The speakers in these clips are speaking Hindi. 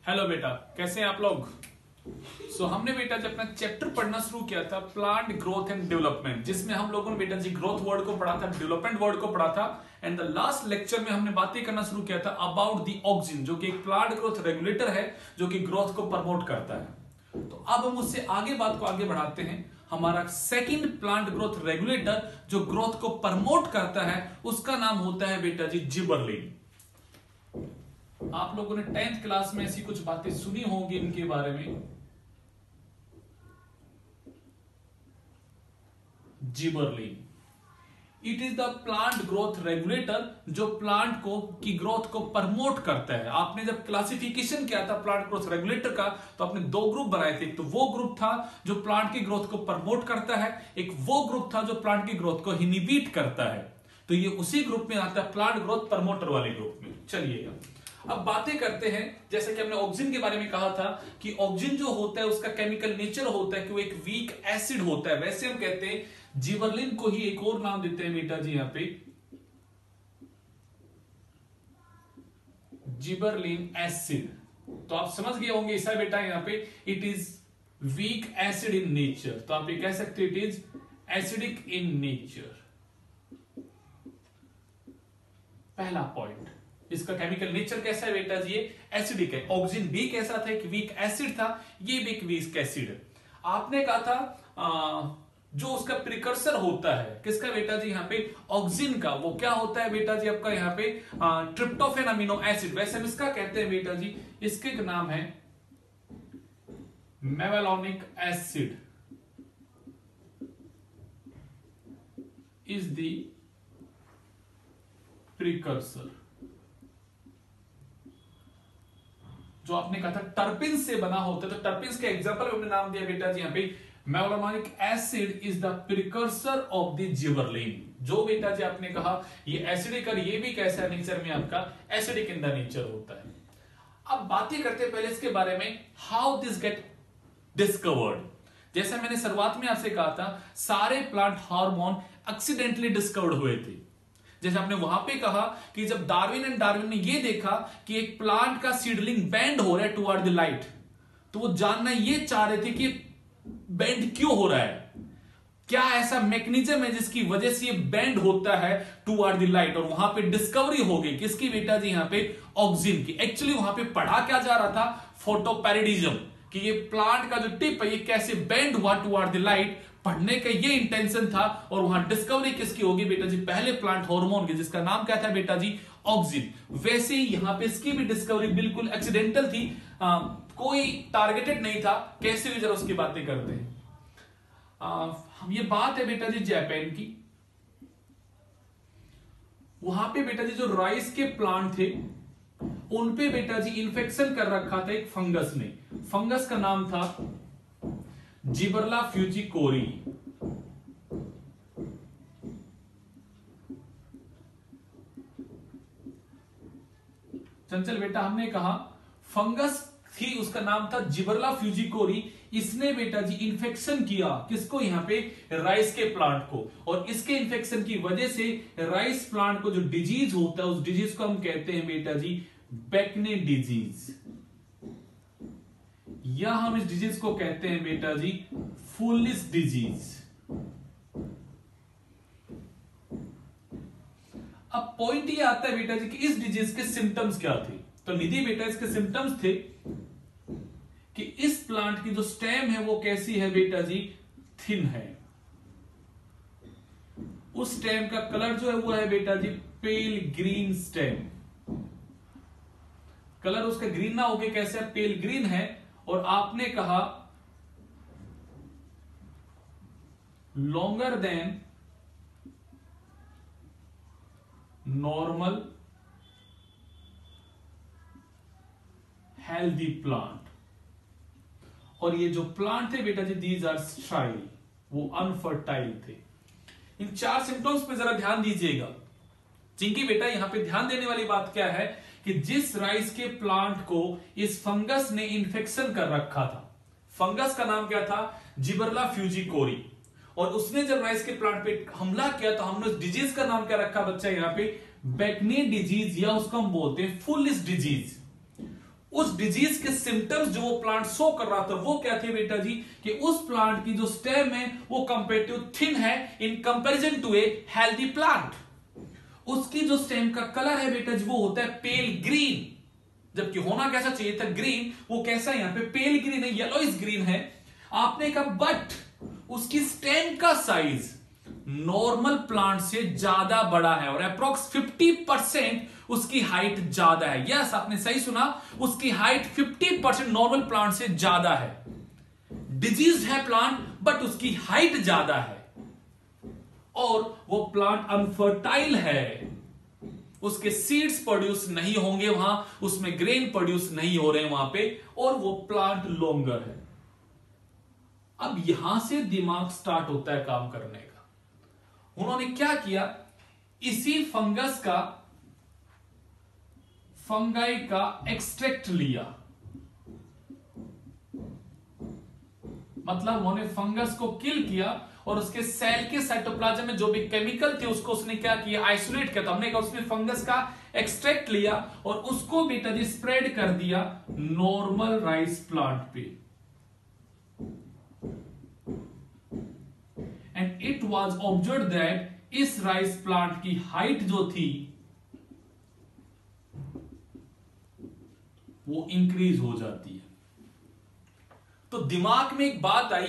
हेलो बेटा, कैसे हैं आप लोग। हमने बेटा जब अपना चैप्टर पढ़ना शुरू किया था प्लांट ग्रोथ एंड डेवलपमेंट, जिसमें हम लोगों ने बेटा जी ग्रोथ वर्ड को पढ़ा था, डेवलपमेंट वर्ड को पढ़ा था एंड द लास्ट लेक्चर में हमने बातें करना शुरू किया था अबाउट द ऑक्सिन, जो कि एक प्लांट ग्रोथ रेगुलेटर है जो कि ग्रोथ को प्रमोट करता है। तो अब हम उससे आगे बात को आगे बढ़ाते हैं। हमारा सेकंड प्लांट ग्रोथ रेगुलेटर जो ग्रोथ को प्रमोट करता है उसका नाम होता है बेटा जी जिबरलिन। आप लोगों ने 10th क्लास में ऐसी कुछ बातें सुनी होंगी इनके बारे में। Gibberellin it is the plant growth regulator जो प्लांट को की ग्रोथ को प्रमोट करता है। आपने जब क्लासिफिकेशन किया था प्लांट ग्रोथ रेगुलेटर का तो आपने दो ग्रुप बनाए थे। एक तो वो ग्रुप था जो प्लांट की ग्रोथ को प्रमोट करता है, एक वो ग्रुप था जो प्लांट की ग्रोथ को इनहिबिट करता है। तो ये उसी ग्रुप में आता है, प्लांट ग्रोथ प्रमोटर वाले ग्रुप में। चलिए अब बातें करते हैं। जैसे कि हमने ऑक्सिन के बारे में कहा था कि ऑक्सिन जो होता है उसका केमिकल नेचर होता है कि वो एक वीक एसिड होता है। वैसे हम कहते हैं जिबरलिन को ही एक और नाम देते हैं बेटा जी यहां पे जिबरलिन एसिड। तो आप समझ गए होंगे ऐसा बेटा यहां पे it is weak acid in nature. तो आप ये कह सकते हो it is acidic in nature. पहला पॉइंट, इसका केमिकल नेचर कैसा है बेटा जी, ये एसिडिक है। ऑक्सिन भी कैसा था, एक वीक एसिड था, ये भी एक वीक एसिड है। आपने कहा था जो उसका प्रिकर्सर होता है किसका बेटा जी यहाँ पे ऑक्सिन का, वो क्या होता है बेटा जी आपका यहाँ पे ट्रिप्टोफेन अमीनो एसिड। वैसे हम इसका कहते हैं बेटा जी, इसके नाम है मेवालोनिक एसिड इज द प्रिकर्सर। जो आपने कहा था टर्पिन से बना होता है, तो टर्पिन के एग्जांपल हमने नाम दिया बेटा जी यहाँ पे mevalonic acid is the precursor of the gibberellin. जो बेटा जी आपने कहा ये एसिडिक और ये भी कैसा है नेचर में आपका एसिडिक इन द नेचर होता है। अब बातें करते हैं पहले इसके बारे में हाउ दिस गेट डिस्कवर्ड। जैसे मैंने शुरुआत में आपसे कहा था सारे प्लांट हार्मोन एक्सीडेंटली डिस्कवर्ड हुए थे। जैसे आपने वहां पे कहा कि जब डार्विन ने ये देखा कि एक प्लांट का सीडलिंग बेंड हो रहा है टुवर्ड द लाइट, तो वो जानना ये चाह रहे थे कि बेंड क्यों हो रहा है, क्या ऐसा मैकेनिज्म है जिसकी वजह से ये बेंड होता है टुवर्ड द लाइट। और वहां पे डिस्कवरी हो गई किसकी बेटा जी यहां पे ऑक्सिन की। एक्चुअली वहां पे पढ़ा क्या जा रहा था, फोटोपैराडिज्म, कि ये प्लांट का जो टिप है ये कैसे बेंड हुआ टुवर्ड द लाइट, पढ़ने का ये इंटेंशन था। और वहां डिस्कवरी किसकी होगी बेटा जी, पहले प्लांट हार्मोन की, जिसका नाम क्या था बेटा जी ऑक्सिन। वैसे ही यहां पे इसकी भी डिस्कवरी बिल्कुल एक्सीडेंटल थी, कोई टारगेटेड नहीं था। कैसे भी जरा उसकी बातें करते हैं। ये बात है बेटा जी जापान की। वहां पे बेटा जी जो राइस के प्लांट थे उन पे बेटा जी इन्फेक्शन कर रखा था एक फंगस ने। फंगस का नाम था जिबरला फ्यूजिकोरी। चंचल बेटा हमने कहा फंगस थी, उसका नाम था जिबरला फ्यूजिकोरी। इसने बेटा जी इन्फेक्शन किया किसको, यहां पे राइस के प्लांट को। और इसके इन्फेक्शन की वजह से राइस प्लांट को जो डिजीज होता है उस डिजीज को हम कहते हैं बेटा जी बेकने डिजीज, या हम इस डिजीज को कहते हैं बेटा जी फुलिस डिजीज। अब पॉइंट ये आता है बेटा जी कि इस डिजीज के सिम्टम्स क्या थे। तो निधि बेटा इसके सिम्टम्स थे कि इस प्लांट की जो स्टेम है वो कैसी है बेटा जी, थिन है। उस स्टेम का कलर जो है वो है बेटा जी पेल ग्रीन स्टेम। कलर उसका ग्रीन ना होके कैसे पेल ग्रीन है। और आपने कहा longer than normal healthy plant. और ये जो प्लांट थे बेटा जी दीज आर स्ट्राइल, वो अनफर्टाइल थे। इन 4 सिम्टम्स पे जरा ध्यान दीजिएगा। चिंकी बेटा यहां पे ध्यान देने वाली बात क्या है कि जिस राइस के प्लांट को इस फंगस ने इन्फेक्शन कर रखा था, फंगस का नाम क्या था जिबरला फ्यूजिकोरी। और उसने जब राइस के प्लांट पे हमला किया तो हमने उस डिजीज का नाम क्या रखा बच्चा यहाँ पे, बेकनी डिजीज, या उसको हम बोलते हैं फुलिस डिजीज। उस डिजीज के सिम्टम्स जो वो प्लांट शो कर रहा था वो क्या थे बेटा जी, कि उस प्लांट की जो स्टेम है वो कंपेरेटिव थिन है in comparison to a healthy plant. उसकी जो स्टेम का कलर है बेटा जी वो होता है पेल ग्रीन, जबकि होना कैसा चाहिए था ग्रीन, वो कैसा यहां पे पेल ग्रीन है, येलोइश ग्रीन है। आपने कहा बट उसकी स्टेम का साइज नॉर्मल प्लांट से ज्यादा बड़ा है और अप्रोक्स 50% उसकी हाइट ज्यादा है। यस, आपने सही सुना, उसकी हाइट 50% नॉर्मल प्लांट से ज्यादा है। डिजीज है प्लांट बट उसकी हाइट ज्यादा है और वो प्लांट अनफर्टाइल है, उसके सीड्स प्रोड्यूस नहीं होंगे वहां, उसमें ग्रेन प्रोड्यूस नहीं हो रहे हैं वहां पे, और वो प्लांट लॉन्गर है। अब यहां से दिमाग स्टार्ट होता है काम करने का। उन्होंने क्या किया, इसी फंगस का फंगाई का एक्सट्रैक्ट लिया, मतलब उन्होंने फंगस को किल किया और उसके सेल के साइटोप्लाज्म में जो भी केमिकल थे उसको उसने क्या किया, आइसोलेट किया। तो हमने कहा उसने फंगस का एक्सट्रैक्ट लिया और उसको बेटा जी स्प्रेड कर दिया नॉर्मल राइस प्लांट पे, and it was observe that इस राइस प्लांट की हाइट जो थी वो इंक्रीज हो जाती है। तो दिमाग में एक बात आई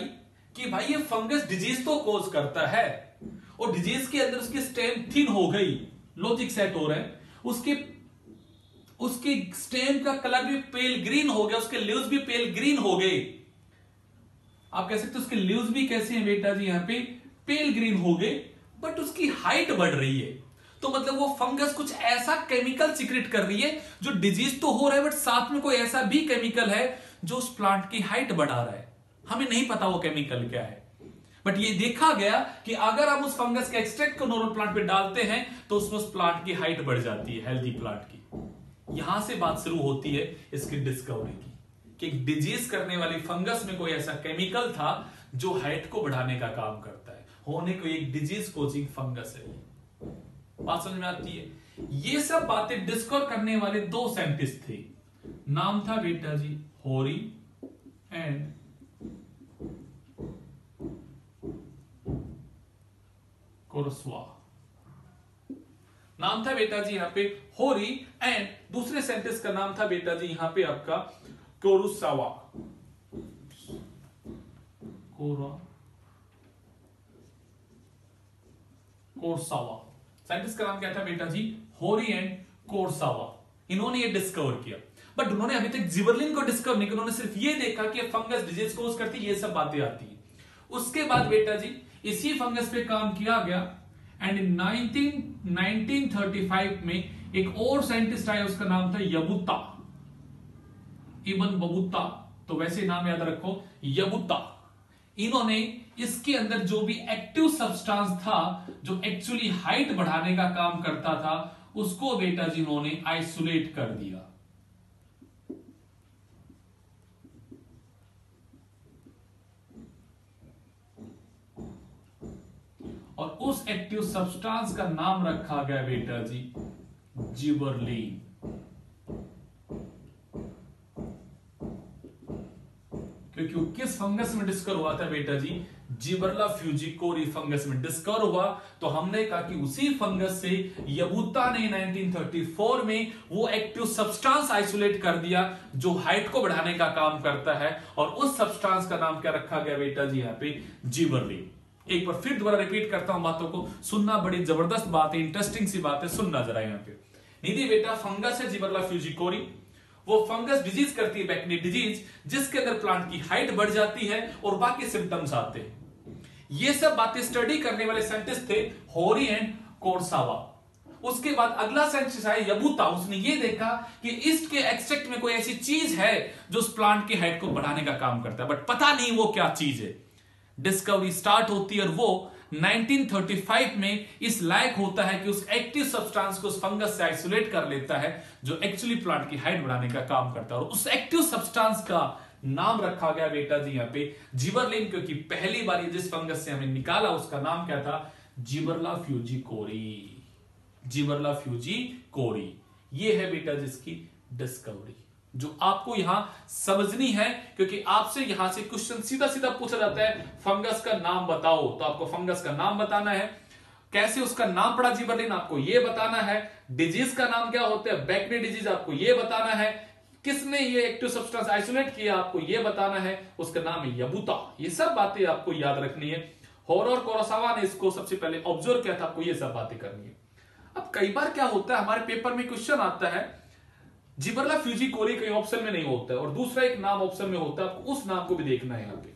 कि भाई ये फंगस डिजीज तो कॉज करता है और डिजीज के अंदर उसकी स्टेम थिन हो गई, लॉजिक सेट हो रहा है, उसकी स्टेम का कलर भी पेल ग्रीन हो गया, उसके लीव्स भी पेल ग्रीन हो गए। आप कह सकते हो उसके लीव्स भी कैसे हैं बेटा जी, यहां पे पेल ग्रीन हो गए, बट उसकी हाइट बढ़ रही है। तो मतलब वो फंगस कुछ ऐसा केमिकल सीक्रेट कर रही है जो डिजीज तो हो रहा है बट साथ में कोई ऐसा भी केमिकल है जो उस प्लांट की हाइट बढ़ा रहा है। हमें नहीं पता वो केमिकल क्या है, बट ये देखा गया कि अगर हम उस फंगस के एक्सट्रैक्ट को नॉर्मल प्लांट पे डालते हैं तो उसमें उस प्लांट की हाइट बढ़ जाती है, हेल्दी प्लांट की। यहां से बात शुरू होती है इसकी डिस्कवरी की, कि डिजीज करने वाली फंगस में कोई ऐसा केमिकल था जो हाइट को बढ़ाने का काम करता है, होने को एक डिजीज कोजिंग फंगस है। बात समझ में आती है। ये सब बातें डिस्कवर करने वाले दो साइंटिस्ट थे, नाम था बेटा जी होरी एंड कोरसवा। नाम था बेटा जी यहां पे होरी एंड दूसरे साइंटिस्ट का नाम था बेटा जी यहां पे आपका कोरुसावा। कोरसावा साइंटिस्ट का नाम क्या था बेटा जी, होरी एंड कोरसावा। इन्होंने ये डिस्कवर किया, बट उन्होंने अभी तक जिबरलिन को डिस्कवर नहीं किया, उन्होंने सिर्फ ये देखा कि फंगस डिजीज कोज करती, ये सब बातें आती है। उसके बाद बेटा जी इसी फंगस पे काम किया गया एंड 1935 में एक और साइंटिस्ट आया, उसका नाम था यबुता, इबन बबूता, तो वैसे नाम याद रखो यबुता। इन्होंने इसके अंदर जो भी एक्टिव सब्सटेंस था जो एक्चुअली हाइट बढ़ाने का काम करता था उसको बेटा जी इन्होंने आइसोलेट कर दिया। और उस एक्टिव सब्सटेंस का नाम रखा गया बेटा जी जिबरलिन। क्योंकि वो किस फंगस में डिस्कवर हुआ था बेटा जी, जिबरला फ्यूजिकोरी फंगस में डिस्कवर हुआ। तो हमने कहा कि उसी फंगस से यबूता ने 1934 में वो एक्टिव सब्सटेंस आइसोलेट कर दिया जो हाइट को बढ़ाने का काम करता है, और उस सब्सटेंस का नाम क्या रखा गया बेटा जी यहाँ पे जिबरलिन। एक बार फिर दोबारा रिपीट करता हूं बातों को, सुनना, बड़ी जबरदस्त बात है, इंटरेस्टिंग सी बात है, सुनना जरा यहाँ पे। निधि बेटा फंगस है जिबरला फ्यूजिकोरी, वो फंगस डिजीज करती है, बैक्टीरिया डिजीज, जिसके अंदर प्लांट की हाइट बढ़ जाती है और बाकी सिम्टम्स आते हैं। ये सब बातें स्टडी करने वाले साइंटिस्ट थे होरी एंड कोरसावा। उसके बाद अगला साइंटिस्ट आया यबूता, उसने ये देखा कि ईस्ट के एक्सट्रैक्ट में कोई ऐसी चीज है जो उस प्लांट की हाइट को बढ़ाने का काम करता है, बट पता नहीं वो क्या चीज है। डिस्कवरी स्टार्ट होती है और वो 1935 में इस लायक होता है कि उस एक्टिव सब्सटेंस को उस फंगस से आइसोलेट कर लेता है जो एक्चुअली प्लांट की हाइट बढ़ाने का काम करता है, और उस एक्टिव सब्सटेंस का नाम रखा गया बेटा जी यहाँ पे जिबरलिन, क्योंकि पहली बार ये जिस फंगस से हमें निकाला उसका नाम क्या था, जिबरला फ्यूजिकोरी। जिबरला फ्यूजिकोरी ये है बेटा जिसकी डिस्कवरी। जो आपको यहां समझनी है, क्योंकि आपसे यहां से क्वेश्चन सीधा सीधा पूछा जाता है फंगस का नाम बताओ, तो आपको फंगस का नाम बताना है, कैसे उसका नाम पड़ा जिबरलिन आपको यह बताना है, डिजीज का नाम क्या होता है बैक्टीरिया डिजीज आपको यह बताना है, किसने ये एक्टिव सब्सटेंस आइसोलेट किया आपको यह बताना है, उसका नाम है यबूता। ये सब बातें आपको याद रखनी है। होरो कुरोसावा ने इसको सबसे पहले ऑब्जर्व किया था, आपको ये सब बातें करनी है। अब कई बार क्या होता है हमारे पेपर में क्वेश्चन आता है जिबरला फ्यूजिकोरी कहीं ऑप्शन में नहीं होता है और दूसरा एक नाम ऑप्शन में होता है, आपको उस नाम को भी देखना है यहां पे।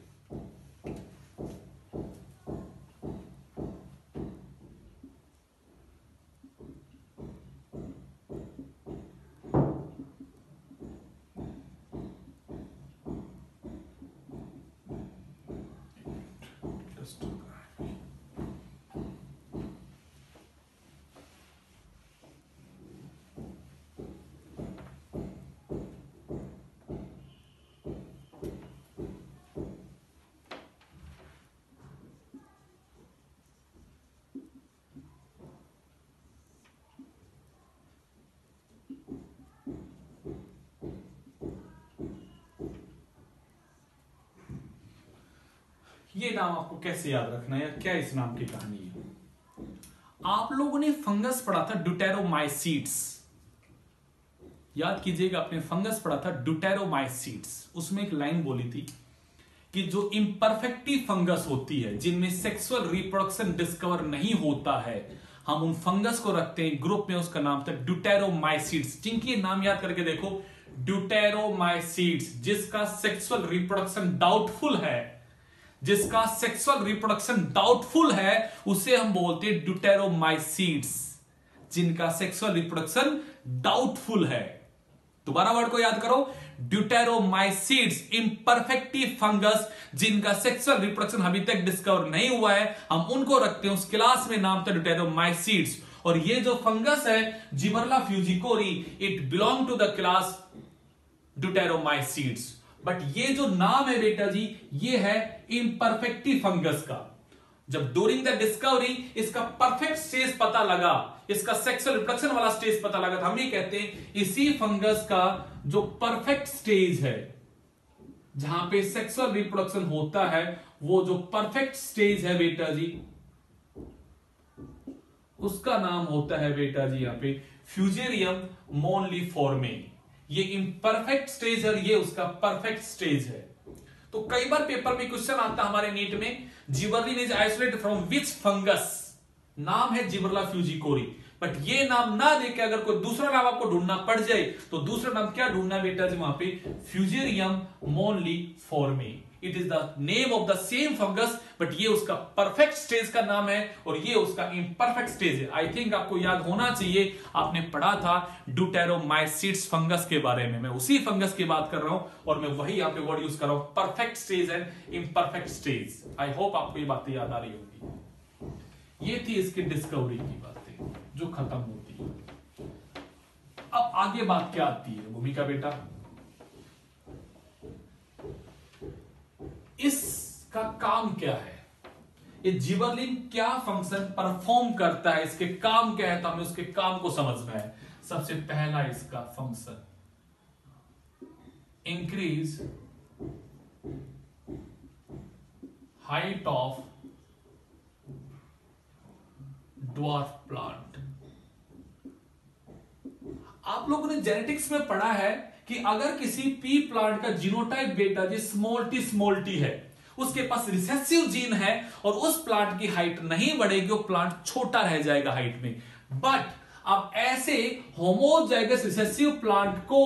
ये नाम आपको कैसे याद रखना है, क्या इस नाम की कहानी है। आप लोगों ने फंगस पढ़ा था ड्यूटेरोमाइसीट्स, याद कीजिएगा आपने फंगस पढ़ा था ड्यूटेरोमाइसीट्स, उसमें एक लाइन बोली थी कि जो इम्परफेक्टिव फंगस होती है जिनमें सेक्सुअल रिप्रोडक्शन डिस्कवर नहीं होता है, हम उन फंगस को रखते हैं ग्रुप में, उसका नाम था ड्यूटेरोमाइसीट्स। जिनकी नाम याद करके देखो, ड्यूटेरोमाइसीट्स, जिसका सेक्सुअल रिप्रोडक्शन डाउटफुल है, जिसका सेक्सुअल रिप्रोडक्शन डाउटफुल है उसे हम बोलते हैं ड्यूटेरोमाइसीट्स, जिनका सेक्सुअल रिप्रोडक्शन डाउटफुल है। दोबारा वर्ड को याद करो, ड्यूटेरोमाइसीट्स, इम्परफेक्टिव फंगस जिनका सेक्सुअल रिप्रोडक्शन अभी तक डिस्कवर नहीं हुआ है, हम उनको रखते हैं, उस क्लास में नाम था ड्यूटेरोमाइसीट्स। और ये जो फंगस है Gibberella fujikuroi, it belong to the class Deuteromycetes. But ये जो नाम है बेटा जी, ये है इम्परफेक्टिव फंगस का। जब ड्यूरिंग द डिस्कवरी इसका परफेक्ट स्टेज पता लगा, इसका सेक्सुअल रिप्रोडक्शन वाला स्टेज पता लगा, तो हम ये कहते हैं इसी फंगस का जो परफेक्ट स्टेज है, जहां पे सेक्सुअल रिप्रोडक्शन होता है, वो जो परफेक्ट स्टेज है बेटा जी, उसका नाम होता है बेटा जी यहां पे फ्यूजेरियम मोनलीफॉर्मे। ये इम्परफेक्ट स्टेज है, ये उसका परफेक्ट स्टेज है। तो कई बार पेपर में क्वेश्चन आता है हमारे नीट में, gibberellin is isolated from which fungus, नाम है जिबरला फ्यूजिकोरी, बट ये नाम ना देके अगर कोई दूसरा नाम आपको ढूंढना पड़ जाए तो दूसरा नाम क्या ढूंढना बेटा जी वहां पे, Fusarium moniliforme. It is the name of the same fungus, but ये उसका परफेक्ट स्टेज का नाम है और ये उसका इम्परफेक्ट स्टेज है। आई थिंक आपको याद होना चाहिए, आपने पढ़ा था ड्यूटेरोमाइसीट्स फंगस के बारे में, मैं उसी फंगस की बात कर रहा हूं और मैं वही यहां पे वर्ड यूज कर रहा हूं, perfect stage and imperfect stage. I hope आपको ये बातें याद आ रही होगी। ये थी इसकी डिस्कवरी की बातें जो खत्म होती है। अब आगे बात क्या आती है भूमिका बेटा, इसका काम क्या है, ये जिबरलिन क्या फंक्शन परफॉर्म करता है, इसके काम क्या है, तो हमें उसके काम को समझना है। सबसे पहला इसका function, increase height of dwarf plant. आप लोगों ने जेनेटिक्स में पढ़ा है कि अगर किसी पी प्लांट का जीनोटाइप बेटा जी स्मॉल टी है, उसके पास रिसेसिव जीन है और उस प्लांट की हाइट नहीं बढ़ेगी, वो प्लांट छोटा रह जाएगा हाइट में। बट अब ऐसे होमोजाइगस रिसेसिव प्लांट को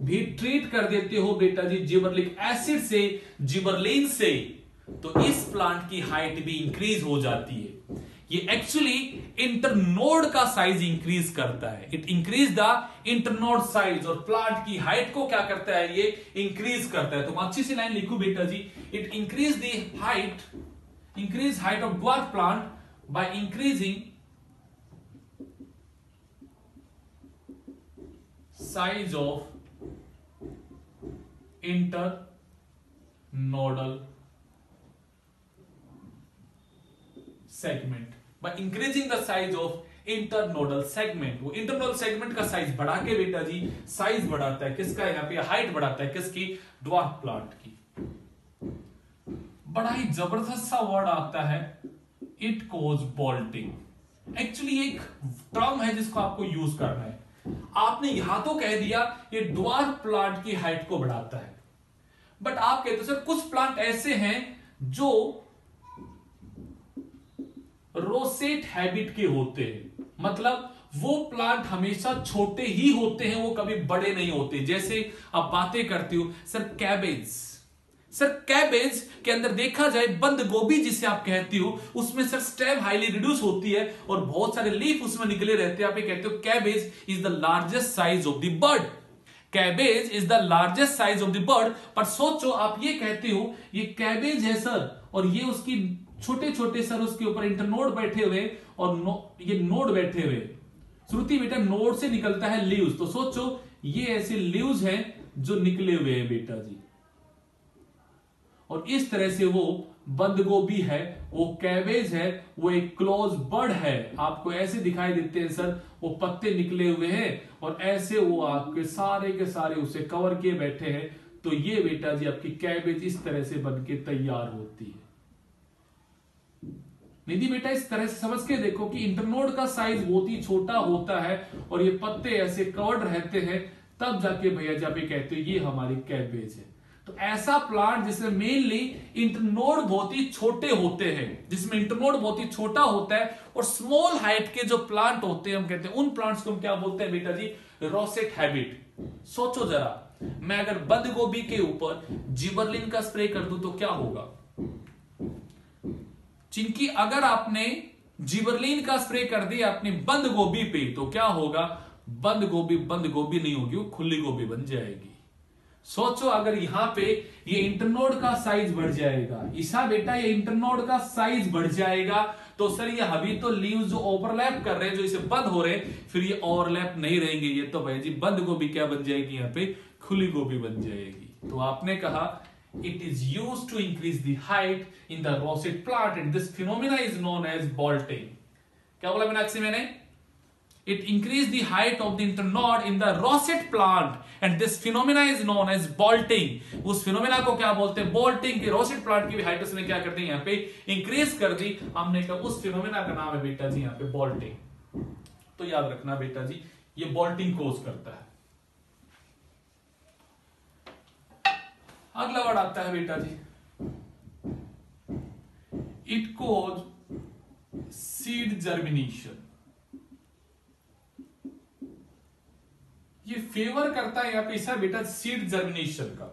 भी ट्रीट कर देते हो बेटा जी जिबरलिक एसिड से, जिबरलिन से, तो इस प्लांट की हाइट भी इंक्रीज हो जाती है। ये एक्चुअली इंटरनोड का साइज इंक्रीज करता है, it increase the internode size, और प्लांट की हाइट को क्या करता है, ये इंक्रीज करता है। तो अच्छी सी लाइन लिखू बेटा जी, it increase the height, increase height of dwarf plant by increasing size of internodal segment, by increasing the size of internodal segment. वो इंटरनोडल सेगमेंट का साइज बढ़ा के बेटा जी साइज बढ़ाता है किसका, यहाँ पे हाइट बढ़ाता है किसकी, ड्वार्फ प्लांट की। बड़ा ही जबरदस्त सा वर्ड आता है, इट कॉज बॉल्टिंग। एक्चुअली एक टर्म है जिसको आपको यूज करना है। आपने यहां तो कह दिया ये ड्वार्फ प्लांट की हाइट को बढ़ाता है, बट आप कहते हो सर कुछ प्लांट ऐसे हैं जो रोसेट हैबिट के होते हैं, मतलब वो प्लांट हमेशा छोटे ही होते हैं, वो कभी बड़े नहीं होते। जैसे आप बातें करते हो सर कैबेज, सर कैबेज के अंदर देखा जाए बंद गोभी जिसे आप कहती हो उसमें सर स्टेम हाईली रिड्यूस होती है और बहुत सारे लीफ उसमें निकले रहते हैं। आप ये कहते हो cabbage is the largest size of the bird, cabbage is the largest size of the bird. पर सोचो आप ये कहते हो ये कैबेज है सर, और ये उसकी छोटे छोटे सर उसके ऊपर इंटरनोड बैठे हुए और ये नोड बैठे हुए। श्रुति बेटा नोड से निकलता है लीव्स, तो सोचो ये ऐसे लीव्स हैं जो निकले हुए हैं बेटा जी, और इस तरह से वो बंद गोभी है, वो कैबेज है, वो एक क्लोज बर्ड है। आपको ऐसे दिखाई देते हैं सर, वो पत्ते निकले हुए हैं और ऐसे वो आपके सारे के सारे उसे कवर किए बैठे हैं। तो ये बेटा जी आपकी कैबेज इस तरह से बन के तैयार होती है। निधि बेटा इस तरह से समझ के देखो कि इंटरनोड का साइज बहुत ही छोटा होता है और ये पत्ते ऐसे कवर्ड रहते हैं, तब जाके भैया जब ये कहते हो ये हमारी कैबेज है। तो ऐसा प्लांट जिसमें मेनली इंटरनोड बहुत ही छोटे होते हैं, जिसमें इंटरनोड बहुत ही छोटा होता है और स्मॉल हाइट के जो प्लांट होते हैं हम कहते हैं उन प्लांट्स को हम क्या बोलते हैं बेटा जी, रोसेट हैबिट। सोचो जरा, मैं अगर बंद गोभी के ऊपर जिबरलिन का स्प्रे कर दूं तो क्या होगा चिंकी, अगर आपने जिबरलिन का स्प्रे कर दिया अपनी बंद गोभी पे तो क्या होगा, बंद गोभी नहीं होगी, वो खुली गोभी बन जाएगी। सोचो अगर यहां पे ये इंटरनोड का साइज बढ़ जाएगा, ईसा बेटा ये इंटरनोड का साइज बढ़ जाएगा, तो सर ये अभी तो लीव्स जो ओवरलैप कर रहे हैं, जो इसे बंद हो रहे हैं, फिर ये ओवरलैप नहीं रहेंगे, ये तो भाई जी बंद गोभी क्या बन जाएगी, यहाँ पे खुली गोभी बन जाएगी। तो आपने कहा it is used to increase the height in the roset plant and this phenomena is known as bolting। क्या बोला मीनाक्षी मैंने, it increased the height of the internode in the roset plant and this phenomena is known as bolting। उस phenomena को क्या बोलते हैं, bolting। की roset plant की भी height उसने क्या कर दी, यहाँ पे increase कर दी। हमने कहा उस phenomena का नाम है बेटा जी यहाँ पे bolting। तो याद रखना बेटा जी ये bolting cause करता है। अगला वर्ड आता है बेटा जी, इट कॉज सीड जर्मिनेशन। ये फेवर करता है यहाँ पे सर बेटा सीड जर्मिनेशन का।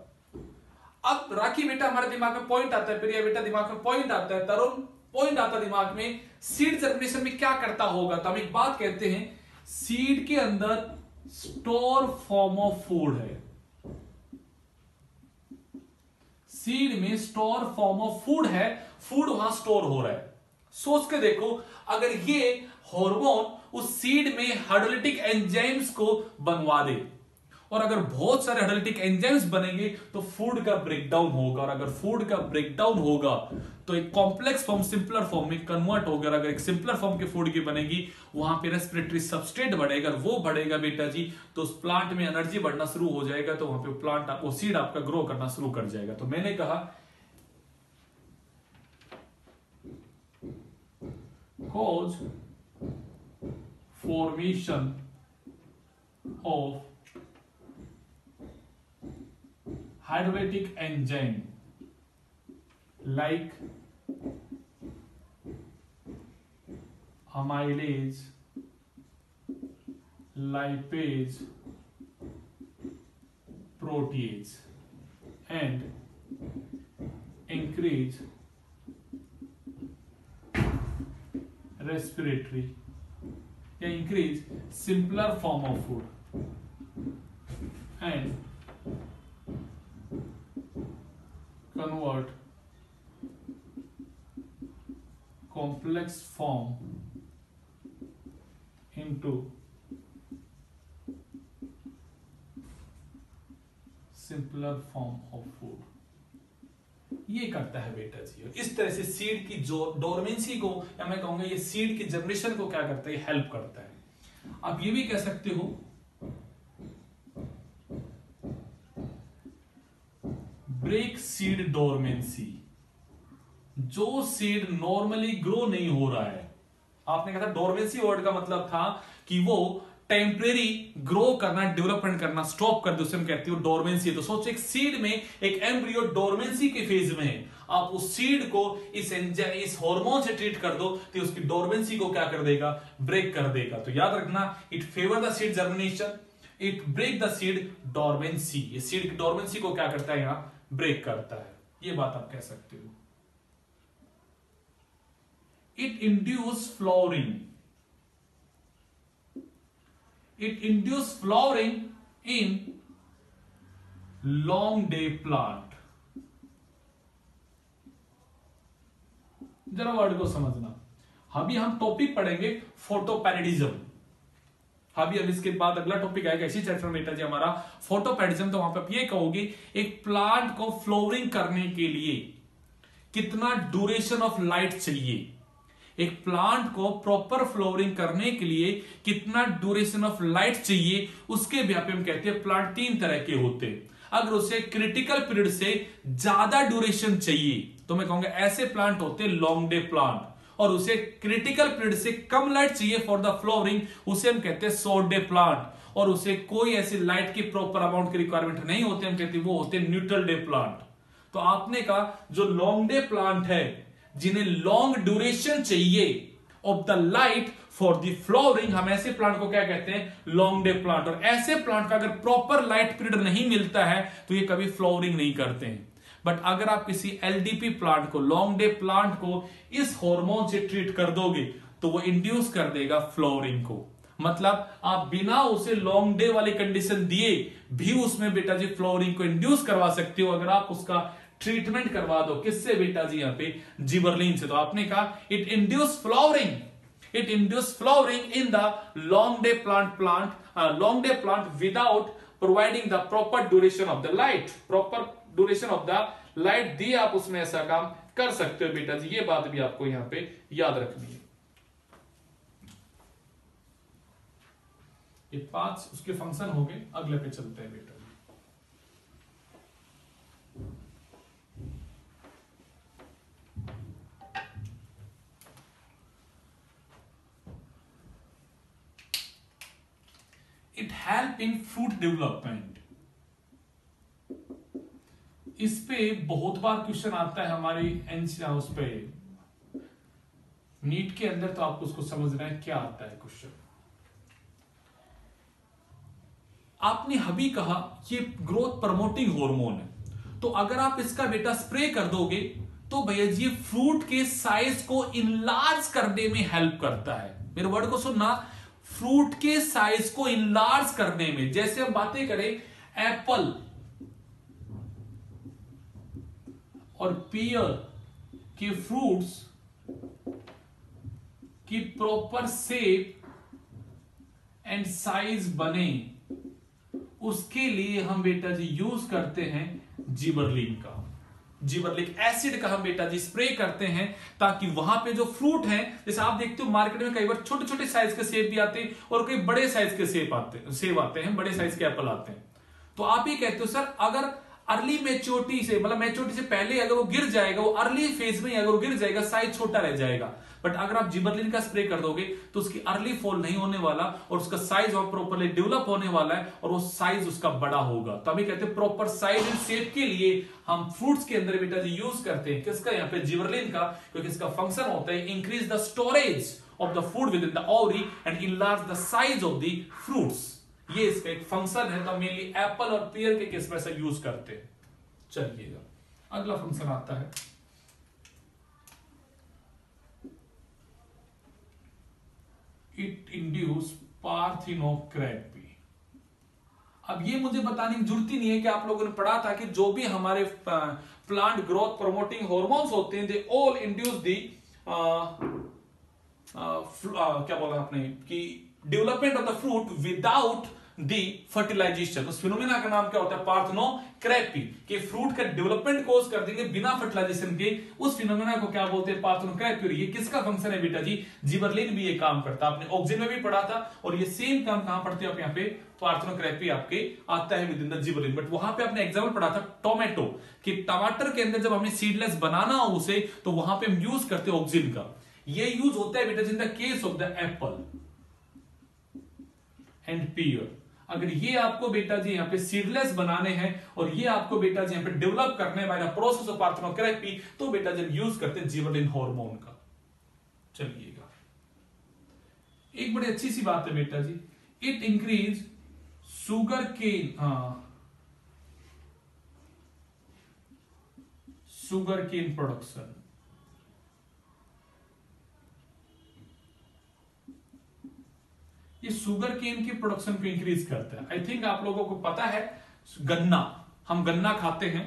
अब राखी बेटा हमारे दिमाग में पॉइंट आता है, प्रिया बेटा दिमाग में पॉइंट आता है, तरुण पॉइंट आता है दिमाग में, सीड जर्मिनेशन में क्या करता होगा। तो हम एक बात कहते हैं, सीड के अंदर स्टोर फॉर्म ऑफ फूड है, सीड में स्टोर फॉर्म ऑफ फूड है, फूड वहां स्टोर हो रहा है। सोच के देखो अगर ये हार्मोन उस सीड में हाइड्रोलिटिक एंजाइम्स को बनवा दे, और अगर बहुत सारे हाइड्रोलिटिक एंजाइम्स बनेंगे तो फूड का ब्रेकडाउन होगा, और अगर फूड का ब्रेकडाउन होगा तो एक कॉम्प्लेक्स फॉर्म सिंपलर फॉर्म में कन्वर्ट होगा। अगर एक सिंपलर फॉर्म की फूड की बनेगी वहां पे रेस्पिरेटरी सबस्ट्रेट बढ़ेगा, वो बढ़ेगा बेटा जी तो उस प्लांट में एनर्जी बढ़ना शुरू हो जाएगा, तो वहां पे प्लांट वो सीड आपका ग्रो करना शुरू कर जाएगा। तो मैंने कहा cause formation of hydrolytic enzyme like amylase, lipase, protease and increase respiratory या increase simpler form of food and convert complex form into simpler form of food। ये करता है बेटा जी। और इस तरह से सीड की जो डोरमेंसी को, या मैं कहूंगा ये सीड की जनरेशन को क्या करता है, हेल्प करता है। आप ये भी कह सकते हो ब्रेक सीड डोरमेंसी, जो सीड नॉर्मली ग्रो नहीं हो रहा है। आपने कहा था डोरमेंसी वर्ड का मतलब था कि वो टेम्परेरी ग्रो करना, डेवलपमेंट करना स्टॉप कर दे, उसे हम कहते हो डोरमेंसी। तो सोचो एक सीड में एक एम्ब्रियो डोरमेंसी के फेज में है, आप उस सीड को इस हार्मोन से ट्रीट कर दो तो उसकी डोरमेंसी को क्या कर देगा, ब्रेक कर देगा। तो याद रखना, it favour the seed germination, it break the seed dormancy. ये सीड की डोरमेंसी को क्या करता है, यहां ब्रेक करता है। ये बात आप कह सकते हो। It induce flowering, it induce flowering in long day plant। जरा वर्ड को समझना। अभी हम टॉपिक पढ़ेंगे फोटोपैरेडिज्म। अभी अब इसके बाद अगला टॉपिक आएगा इसी चैप्टर में बेटा जी हमारा फोटोपैरेडिज्म। तो वहां पे आप ये कहोगे एक प्लांट को फ्लोरिंग करने के लिए कितना ड्यूरेशन ऑफ लाइट चाहिए, एक प्लांट को प्रॉपर फ्लोरिंग करने के लिए कितना ड्यूरेशन ऑफ लाइट चाहिए, उसके भी हम कहते हैं प्लांट तीन तरह के होते हैं। अगर उसे क्रिटिकल पीरियड से ज्यादा ड्यूरेशन चाहिए तो मैं कहूंगा ऐसे प्लांट होते हैं लॉन्ग डे प्लांट, और उसे क्रिटिकल पीरियड से कम लाइट चाहिए फॉर द फ्लोरिंग, उसे हम कहते हैं शॉर्ट डे प्लांट, और उसे कोई ऐसी लाइट की प्रॉपर अमाउंट की रिक्वायरमेंट नहीं होती, हम कहते हैं वो होते हैं न्यूट्रल डे प्लांट। तो आपने कहा जो लॉन्ग डे प्लांट है, जिन्हें लॉन्ग ड्यूरेशन चाहिए of the light for the flooring, हम ऐसे प्लांट को क्या कहते हैं, लॉन्ग डे प्लांट। और ऐसे प्लांट का अगर प्रॉपर लाइट पीरियड नहीं मिलता है तो ये कभी फ्लोरिंग नहीं करते हैं। बट अगर आप किसी एलडीपी प्लांट को, लॉन्ग डे प्लांट को इस हार्मोन से ट्रीट कर दोगे तो वो इंड्यूस कर देगा फ्लोरिंग को। मतलब आप बिना उसे लॉन्ग डे वाली कंडीशन दिए भी उसमें बेटा जी फ्लोरिंग को इंड्यूस करवा सकते हो, अगर आप उसका ट्रीटमेंट करवा दो। किससे बेटा जी, यहां पे जिबरलिन से। तो आपने कहा it induce flowering, it induce flowering in the long day long day plant without providing the proper duration of the light. Proper duration of the light दिए आप उसमें ऐसा काम कर सकते हो बेटा जी। ये बात भी आपको यहां पे याद रखनी है। ये 5 उसके फंक्शन हो गए। अगले पे चलते हैं बेटा। It help in fruit development. इस पे बहुत बार क्वेश्चन आता है हमारी उस पे नीट के अंदर, तो आपको उसको समझना है क्या आता है क्वेश्चन। आपने अभी कहा ये ग्रोथ प्रमोटिंग हार्मोन है, तो अगर आप इसका बेटा स्प्रे कर दोगे तो भैया जी फ्रूट के साइज को इनलार्ज करने में हेल्प करता है। मेरे वर्ड को सुनना, फ्रूट के साइज को इनलार्ज करने में। जैसे हम बातें करें एप्पल और पियर के फ्रूट्स की प्रॉपर शेप एंड साइज बने, उसके लिए हम बेटा जी यूज करते हैं जिबरलिन का, जिबरलिक एसिड का हम बेटा जी स्प्रे करते हैं, ताकि वहां पे जो फ्रूट है, जैसे आप देखते हो मार्केट में कई बार छोटे छोटे साइज के सेब भी आते हैं और कई बड़े साइज के सेब आते हैं, बड़े साइज के एप्पल आते हैं। तो आप ये कहते हो सर अगर अर्ली मैच्योरिटी से, मतलब मैच्योरिटी से पहले अगर वो गिर जाएगा, वो अर्ली फेज में अगर वो गिर जाएगा, साइज छोटा रह जाएगा। बट अगर आप जिबरलिन का स्प्रे कर दोगे तो उसकी अर्ली फॉल नहीं होने वाला और उसका साइज और प्रॉपरली डेवलप होने वाला है और वो साइज उसका बड़ा होगा। तो अभी कहते हैं प्रॉपर साइज एंड शेप के लिए हम फ्रूट्स के अंदर बेटा जी यूज करते हैं किसका, यहाँ पे जिबरलिन का, क्योंकि इसका फंक्शन होता है increase the storage of the food with in the ovary and enlarge the size of the fruits. ये इसका एक फंक्शन है। तो मेनली एप्पल और पियर के केस में ऐसा यूज करते हैं। चलिएगा अगला फंक्शन आता है इट इंड्यूस पार्थिनोक्रेपी। अब ये मुझे बताने की जरूरत ही नहीं है कि आप लोगों ने पढ़ा था कि जो भी हमारे प्लांट ग्रोथ प्रमोटिंग हार्मोन्स होते हैं, दे ऑल इंड्यूस दी क्या बोला आपने कि development of the fruit without the fertilization. उस फिनोमेना का नाम क्या होता है? पार्थेनोक्रेपी। कि फ्रूट का डेवलपमेंट कोज कर देंगे बिना फर्टिलाइजेशन के, उस फिनोमेना को क्या बोलते हैं? पार्थेनोक्रेपी। और ये किसका फंक्शन है बेटा जी? जिबरलिन भी ये काम करता है। आपने ऑक्सीजन में भी पढ़ा था, और ये सेम काम कहां पढ़ते हैं आप? यहाँ पे पार्थेनोक्रेपी आपके आता है with in the gibberellin. But वहां पे आपने एग्जांपल पढ़ा था टोमेटो, कि टमाटर के अंदर जब हमें सीडलेस बनाना हो उसे, तो वहां पे हम यूज करते हैं ऑक्सीजन का। ये यूज होता है बेटा in the case of the Apple and peer. अगर ये आपको बेटा जी यहाँ पे सीडलेस बनाने हैं, और ये आपको बेटा जी यहाँ पे डेवलप करने बाय द प्रोसेस ऑफ पार्थेनोक्रेपी, तो बेटा जी यूज करते हैं जिबरलिन हार्मोन का। चलिएगा, एक बड़ी अच्छी सी बात है बेटा जी, it increase sugar cane, sugar cane production. ये शुगर केन की प्रोडक्शन को इंक्रीज करता है। आई थिंक आप लोगों को पता है, गन्ना, हम गन्ना खाते हैं,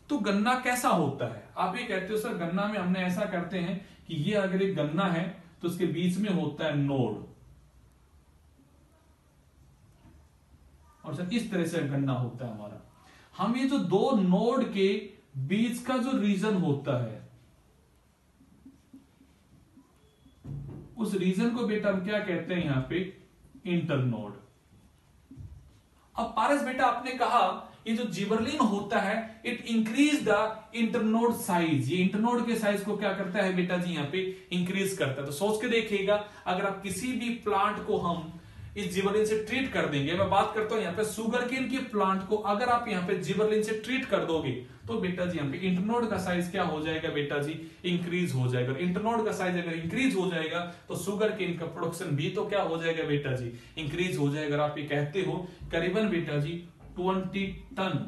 तो गन्ना कैसा होता है? आप ये कहते हो सर गन्ना में हमने ऐसा करते हैं कि ये अगर एक गन्ना है तो उसके बीच में होता है नोड, और सर इस तरह से गन्ना होता है हमारा। हम ये जो दो नोड के बीच का जो रीजन होता है, उस रीजन को बेटा हम क्या कहते हैं? यहां पे इंटरनोड। अब पारस बेटा आपने कहा ये जो जिबरलिन होता है, it increase the internode size. ये इंटरनोड के साइज को क्या करता है बेटा जी? यहाँ पे इंक्रीज करता है। तो सोच के देखिएगा, अगर आप किसी भी प्लांट को हम इस जिबरलिन से ट्रीट कर देंगे, मैं बात करता हूं यहाँ पे शुगर केन के प्लांट को, अगर आप यहाँ पे जिबरलिन से ट्रीट कर दोगे, तो बेटा जी यहाँ पे इंटरनोड का साइज क्या हो जाएगा बेटा जी? इंक्रीज हो जाएगा। इंटरनोड का साइज अगर इंक्रीज हो जाएगा, तो शुगर केन का प्रोडक्शन भी तो क्या हो जाएगा बेटा जी? इंक्रीज हो जाएगा। अगर आप ये कहते हो करीबन बेटा जी 20 टन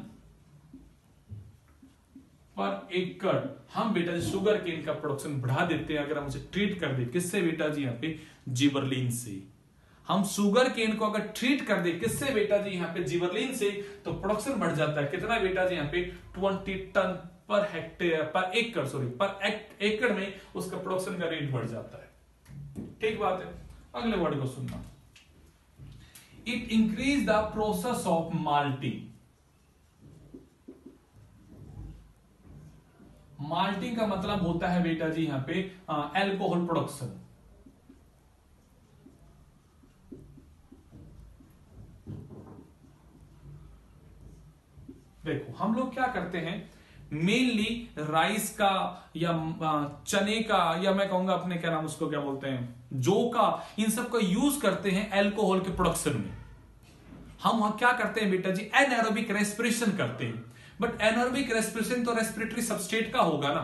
पर एकड़ हम बेटा जी शुगर केन का प्रोडक्शन बढ़ा देते हैं, अगर हम उसे ट्रीट कर दे। किससे बेटा जी? यहाँ पे जिबरलिन से। हम शुगर केन को अगर ट्रीट कर दे, किससे बेटा जी? यहाँ पे जिबरलिन से, तो प्रोडक्शन बढ़ जाता है। कितना बेटा जी? यहाँ पे 20 टन पर हेक्टेयर, पर एकड़, सॉरी पर एकड़ में उसका प्रोडक्शन का रेट बढ़ जाता है। ठीक बात है। अगले वर्ड को सुनना, it increase the process of malting. Malting का मतलब होता है बेटा जी यहाँ पे अल्कोहल प्रोडक्शन। देखो हम लोग क्या करते हैं, मेनली राइस का या चने का, या मैं कहूंगा अपने क्या नाम उसको क्या बोलते हैं, जौ का, इन सब का यूज करते हैं अल्कोहल के प्रोडक्शन में। हम वहां क्या करते हैं बेटा जी? एनारोबिक रेस्पिरेशन करते हैं। बट एनारोबिक रेस्पिरेशन तो रेस्पिरेटरी सबस्ट्रेट का होगा ना,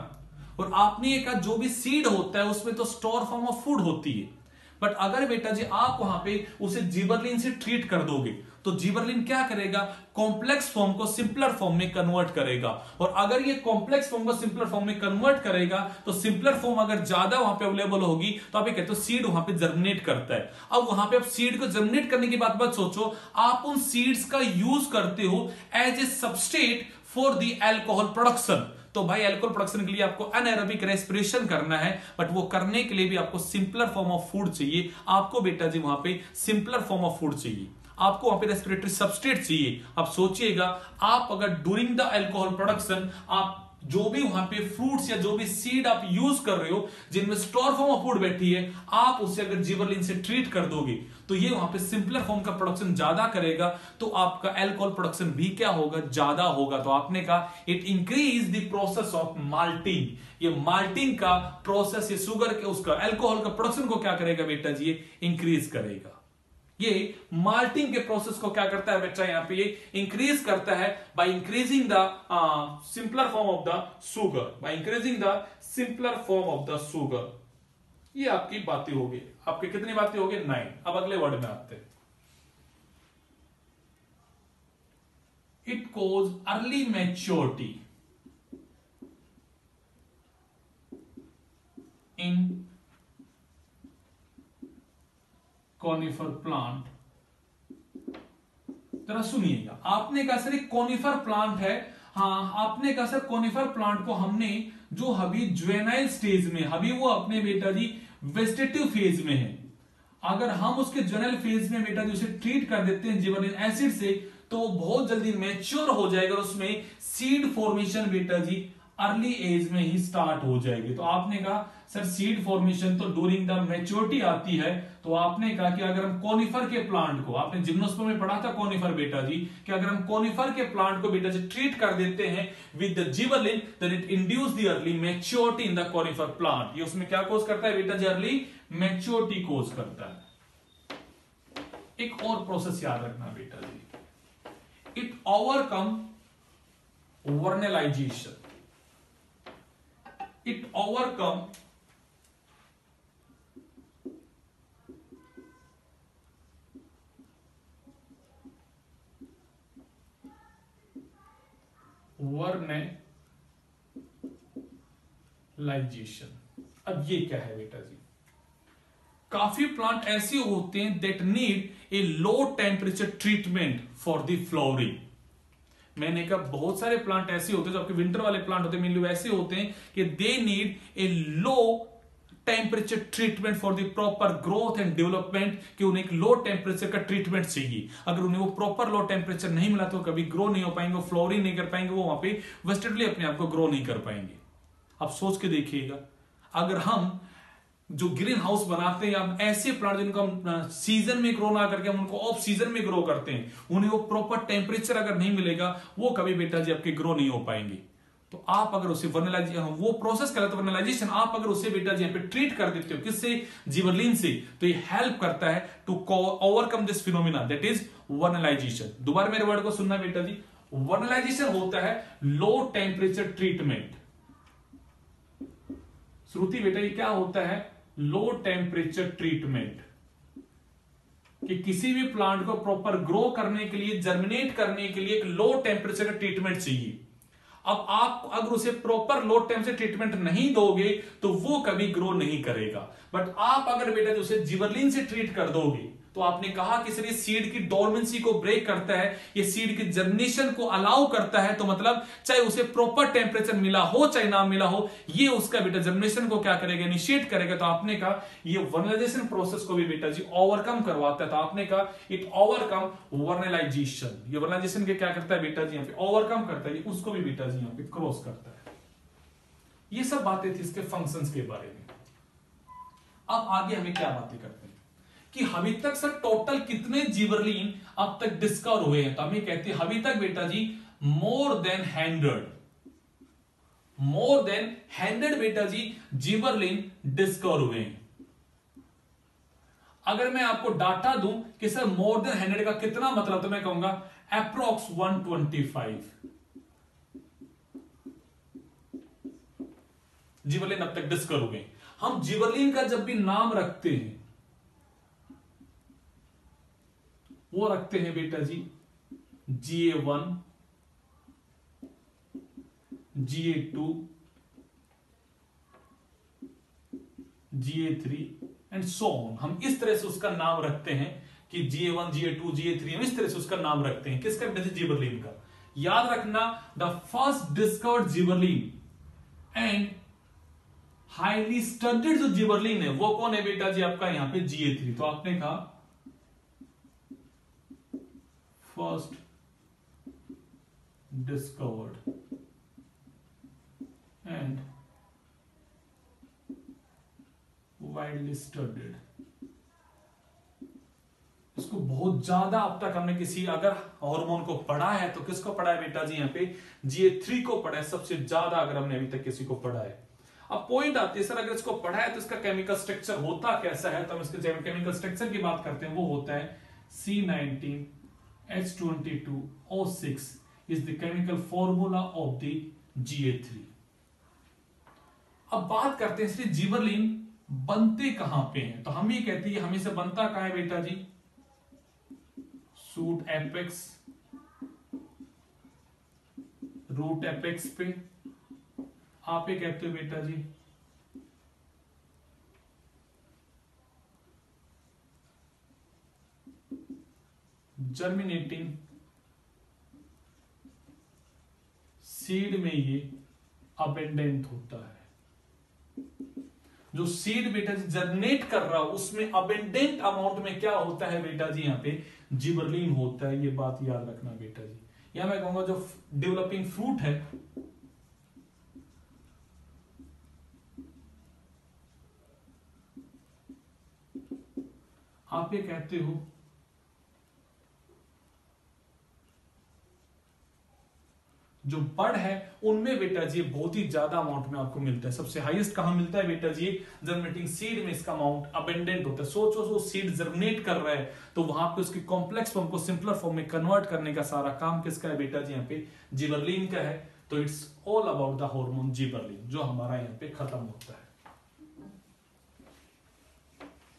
और आपने ये कहा जो भी सीड होता है उसमें तो स्टोर फॉर्म ऑफ फूड होती है। बट अगर बेटा जी आप वहां पे उसे जिबरलिन से ट्रीट कर दोगे, तो जिबरलिन क्या करेगा? कॉम्प्लेक्स फॉर्म को सिंपलर फॉर्म में कन्वर्ट करेगा। और अगर ये कॉम्प्लेक्स फॉर्म को सिंपलर फॉर्म में कन्वर्ट करेगा, तो सिंपलर फॉर्म अगर ज्यादा वहां पे अवेलेबल होगी, तो आप ये कहते हो सीड वहां पे जर्मिनेट करता है। अब वहां पे आप सीड को जर्मिनेट करने की बात मत सोचो, आप उन सीड्स का यूज करते हो as a substrate for the alcohol production. तो भाई अल्कोहल प्रोडक्शन के लिए आपको एनारोबिक रेस्पिरेशन करना है, बट वो करने के लिए भी आपको सिंपलर फॉर्म ऑफ फूड चाहिए। आपको बेटा जी वहां पे सिंपलर फॉर्म ऑफ फूड चाहिए, आपको वहां पे रेस्पिरेटरी सबस्ट्रेट चाहिए। आप सोचिएगा, आप अगर ड्यूरिंग द अल्कोहल प्रोडक्शन आप जो भी वहां पे फ्रूट्स या जो भी सीड आप यूज कर रहे हो जिनमें स्टोर फॉर्म ऑफ फूड बैठी है, आप उसे अगर जिबरलिन से ट्रीट कर दोगे, तो ये वहां पे सिंपलर फॉर्म का प्रोडक्शन ज्यादा करेगा, तो आपका अल्कोहल प्रोडक्शन भी क्या होगा? ज्यादा होगा। तो आपने कहा it increase the process of malting. ये माल्टिंग का प्रोसेस, ये शुगर के उसका अल्कोहल का प्रोडक्शन को क्या करेगा बेटा जी? ये इंक्रीज करेगा। ये माल्टिंग के प्रोसेस को क्या करता है बेटा? यहां पे ये इंक्रीज करता है by increasing the simpler form of the sugar, by increasing the simpler form of the sugar. ये आपकी बातें होगी। आपके कितनी बातें होगी? 9। अब अगले वर्ड में आते हैं। It cause early maturity in conifer plant. जरा सुनिएगा, आपने कहा सर एक कॉनिफर प्लांट है। हाँ, आपने कहा सर कॉनिफर प्लांट को हमने जो अभी जुवेनाइल स्टेज में, अभी वो अपने बेटा जी वेजिटेटिव फेज में है, अगर हम उसके जनरल फेज में बेटा जी उसे ट्रीट कर देते हैं जिबरलिन एसिड से, तो वो बहुत जल्दी मैच्योर हो जाएगा और उसमें सीड फॉर्मेशन बेटा जी अर्ली एज में ही स्टार्ट हो जाएगी। तो आपने कहा सर सीड फॉर्मेशन तो ड्यूरिंग द मैच्योरिटी आती है, तो आपने कहा कि अगर हम कोनिफर के प्लांट को, आपने जिम्नोस्पर्म में पढ़ा था कोनिफर बेटा जी, कि अगर हम कोनिफर के प्लांट को बेटा जी ट्रीट कर देते हैं with the gibberellin, then it induce the early maturity in the conifer plant. ये उसमें क्या कोज करता है बेटा जी? अर्ली मैच्योरिटी कोज करता है। एक और प्रोसेस याद रखना बेटा जी, it overcome vernalization, it overcome vernalization. अब ये क्या है बेटा जी? काफी प्लांट ऐसे होते हैं that need a low temperature treatment for the flowering. मैंने कहा बहुत सारे प्लांट ऐसे होते हैं जो आपके विंटर वाले प्लांट होते हैं, मेनली वैसे होते हैं कि they need a low temperature treatment for the proper growth and development, कि उन्हें एक लो टेम्परेचर का ट्रीटमेंट चाहिए। अगर उन्हें वो प्रॉपर लो टेम्परेचर नहीं मिला तो कभी ग्रो नहीं हो पाएंगे, वो फ्लोरिंग नहीं कर पाएंगे, वो वहां पे वेस्टेडली अपने आप को ग्रो नहीं कर पाएंगे। आप सोच के देखिएगा, अगर हम जो ग्रीन हाउस बनाते हैं या ऐसे प्लांट जिनको हम सीजन में ग्रो ना करके हम उनको ऑफ सीजन में ग्रो करते हैं, उन्हें वो प्रॉपर टेम्परेचर अगर नहीं मिलेगा, वो कभी बेटा जी आपके ग्रो नहीं हो पाएंगे। तो आप अगर उसे वर्नलाइजेशन, वो प्रोसेस कहलाता है वर्नलाइजेशन, आप अगर उसे बेटा जी यहाँ पे ट्रीट कर देते हो किससे? जिबरलिन से, तो ये हेल्प करता है to overcome this phenomena that is vernalization. दोबारा मेरे वर्ड को सुनना बेटा जी, वर्नलाइजेशन होता है लो टेम्परेचर ट्रीटमेंट। श्रुति बेटा ये क्या होता है? लो टेम्परेचर ट्रीटमेंट, कि किसी भी प्लांट को प्रॉपर ग्रो करने के लिए, जर्मिनेट करने के लिए एक लो टेम्परेचर का ट्रीटमेंट चाहिए। अब आप अगर उसे प्रॉपर लो टेम्परेचर ट्रीटमेंट नहीं दोगे तो वो कभी ग्रो नहीं करेगा। बट आप अगर बेटा उसे जिबरलिन से ट्रीट कर दोगे, तो आपने कहा कि सर ये सीड की डोरमेंसी को ब्रेक करता है, ये सीड की जर्मिनेशन को अलाउ करता है, तो मतलब चाहे उसे प्रॉपर टेम्परेचर मिला हो चाहे ना मिला हो, ये उसका बेटा जर्मिनेशन को क्या करेगा? इनिशिएट करेगा। तो आपने कहा ये वर्नलाइजेशन प्रोसेस को भी बेटा जी ओवरकम करवाता है। तो आपने कहा इट ओवरकम वर्नलाइजेशन। ये वर्नलाइजेशन के क्या करता है बेटा जी? यहाँ पे ओवरकम करता है, उसको भी बेटा जी यहाँ पे क्रॉस करता है। ये सब बातें थी इसके फंक्शंस के बारे में। अब आगे हमें क्या बातें करते हैं कि अभी तक सर टोटल कितने जिबरलिन अब तक डिस्कवर हुए हैं? तो हमें कहते हैं अभी तक बेटा जी मोर देन 100 बेटा जी जिबरलिन डिस्कवर हुए हैं। अगर मैं आपको डाटा दूं कि सर मोर देन 100 का कितना मतलब, तो मैं कहूंगा अप्रोक्स 125 जिबरलिन अब तक डिस्कवर हुए। हम जिबरलिन का जब भी नाम रखते हैं, वो रखते हैं बेटा जी GA1, GA2, GA3 and so on. हम इस तरह से उसका नाम रखते हैं कि GA1, GA2, GA3, हम इस तरह से उसका नाम रखते हैं। किसका बेटा? जिबरलिन का। याद रखना, the first discovered gibberellin and highly studied जो जिबरलिन है वो कौन है बेटा जी? आपका यहां पे GA3। तो आपने कहा first discovered and widely studied. इसको बहुत ज्यादा अब तक हमने किसी अगर हार्मोन को पढ़ा है तो किसको पढ़ा है बेटा जी? यहाँ पे GA3 को पढ़ा है सबसे ज्यादा, अगर हमने अभी तक किसी को पढ़ा है। अब पॉइंट आती है सर अगर इसको पढ़ा है तो इसका केमिकल स्ट्रक्चर होता कैसा है? तो हम इसके केमिकल स्ट्रक्चर की बात करते हैं। वो होता है C19H22O6 is the chemical formula of the GA3। अब बात करते हैं इसलिए जिबरलिन बनते कहां पे हैं? तो हम ये कहते हैं हमें से बनता कहां है बेटा जी? शूट एपेक्स, रूट एपेक्स पे। आप ये कहते हो बेटा जी जर्मिनेटिंग सीड में ये अबेंडेंट होता है। जो सीड बेटा जी जर्मिनेट कर रहा हो उसमें अबेंडेंट अमाउंट में क्या होता है बेटा जी, यहाँ पे जिबरलिन होता है। ये बात याद रखना बेटा जी। यहां मैं कहूंगा जो डेवलपिंग फ्रूट है, आप ये कहते हो जो बर्ड है उनमें बेटा जी बहुत ही ज्यादा अमाउंट में आपको मिलता है। सबसे हाईएस्ट कहां मिलता है बेटा जी, जर्मिनेटिंग सीड में इसका अमाउंट अबेंडेंट होता है। सोचो सीड जर्मिनेट कर रहा है तो वहां पे उसकी कॉम्प्लेक्स फॉर्म को सिंपलर फॉर्म में कन्वर्ट करने का सारा काम किसका है बेटा जी, यहाँ पे जिबरलिन का है। तो it's all about the hormone gibberellin जो हमारा यहाँ पे खत्म होता है।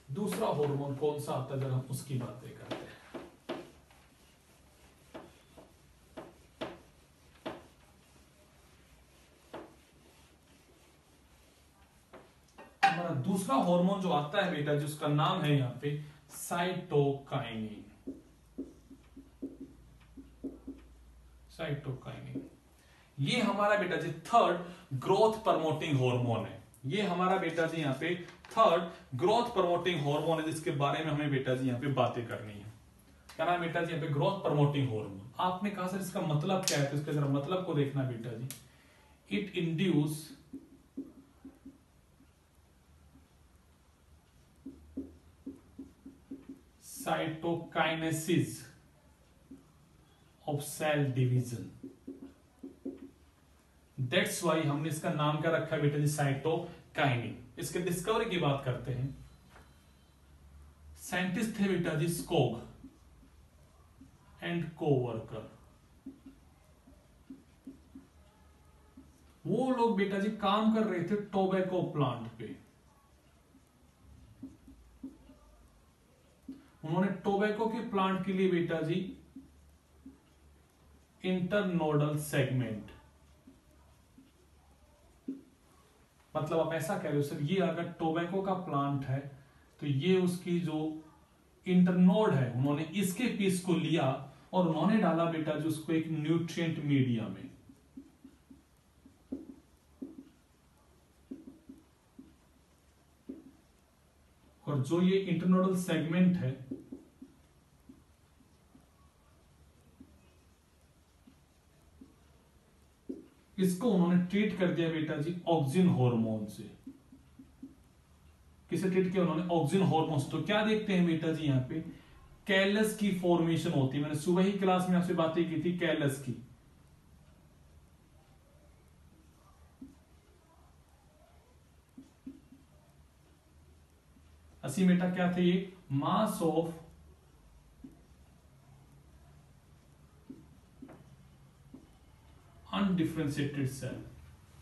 दूसरा हार्मोन कौन सा आता है जब हम उसकी बातें करते हैं। हमारा दूसरा हार्मोन जो आता है बेटा जिसका नाम है यहाँ पे साइटोकाइनिन। साइटोकाइनिन ये हमारा बेटा जी थर्ड ग्रोथ प्रमोटिंग हार्मोन है। ये हमारा बेटा जी यहाँ पे थर्ड ग्रोथ प्रमोटिंग हार्मोन है जिसके बारे में हमें बेटा जी यहाँ पे बातें करनी है। क्या नाम बेटा जी यहाँ पे ग्रोथ प्रमोटिंग हार्मोन। आपने कहा सर इसका मतलब क्या है, तो इसका जरा मतलब को देखना बेटा जी। It induce cytokinesis of cell division। That's why हमने इसका नाम क्या रखा है बेटा जी, साइटोकाइनिन। इसके डिस्कवरी की बात करते हैं। साइंटिस्ट थे बेटा जी स्कोग एंड कोवर्कर। वो लोग बेटा जी काम कर रहे थे टोबैको प्लांट पे। उन्होंने टोबैको के प्लांट के लिए बेटा जी इंटरनोडल सेगमेंट, मतलब आप ऐसा कह रहे हो सर ये अगर टोबैको का प्लांट है तो ये उसकी जो इंटरनोड है उन्होंने इसके पीस को लिया और उन्होंने डाला बेटा जी उसको एक न्यूट्रिएंट मीडिया में। और जो ये इंटरनोडल सेगमेंट है इसको उन्होंने ट्रीट कर दिया बेटा जी ऑक्सिन हार्मोन से। किसे ट्रीट किया उन्होंने, ऑक्सिन हार्मोन। तो क्या देखते हैं बेटा जी यहाँ पे कैलस की फॉर्मेशन होती है। मैंने सुबह ही क्लास में आपसे बातें की थी कैलस की। अस्सी बेटा क्या थे ये, mass of undifferentiated cell.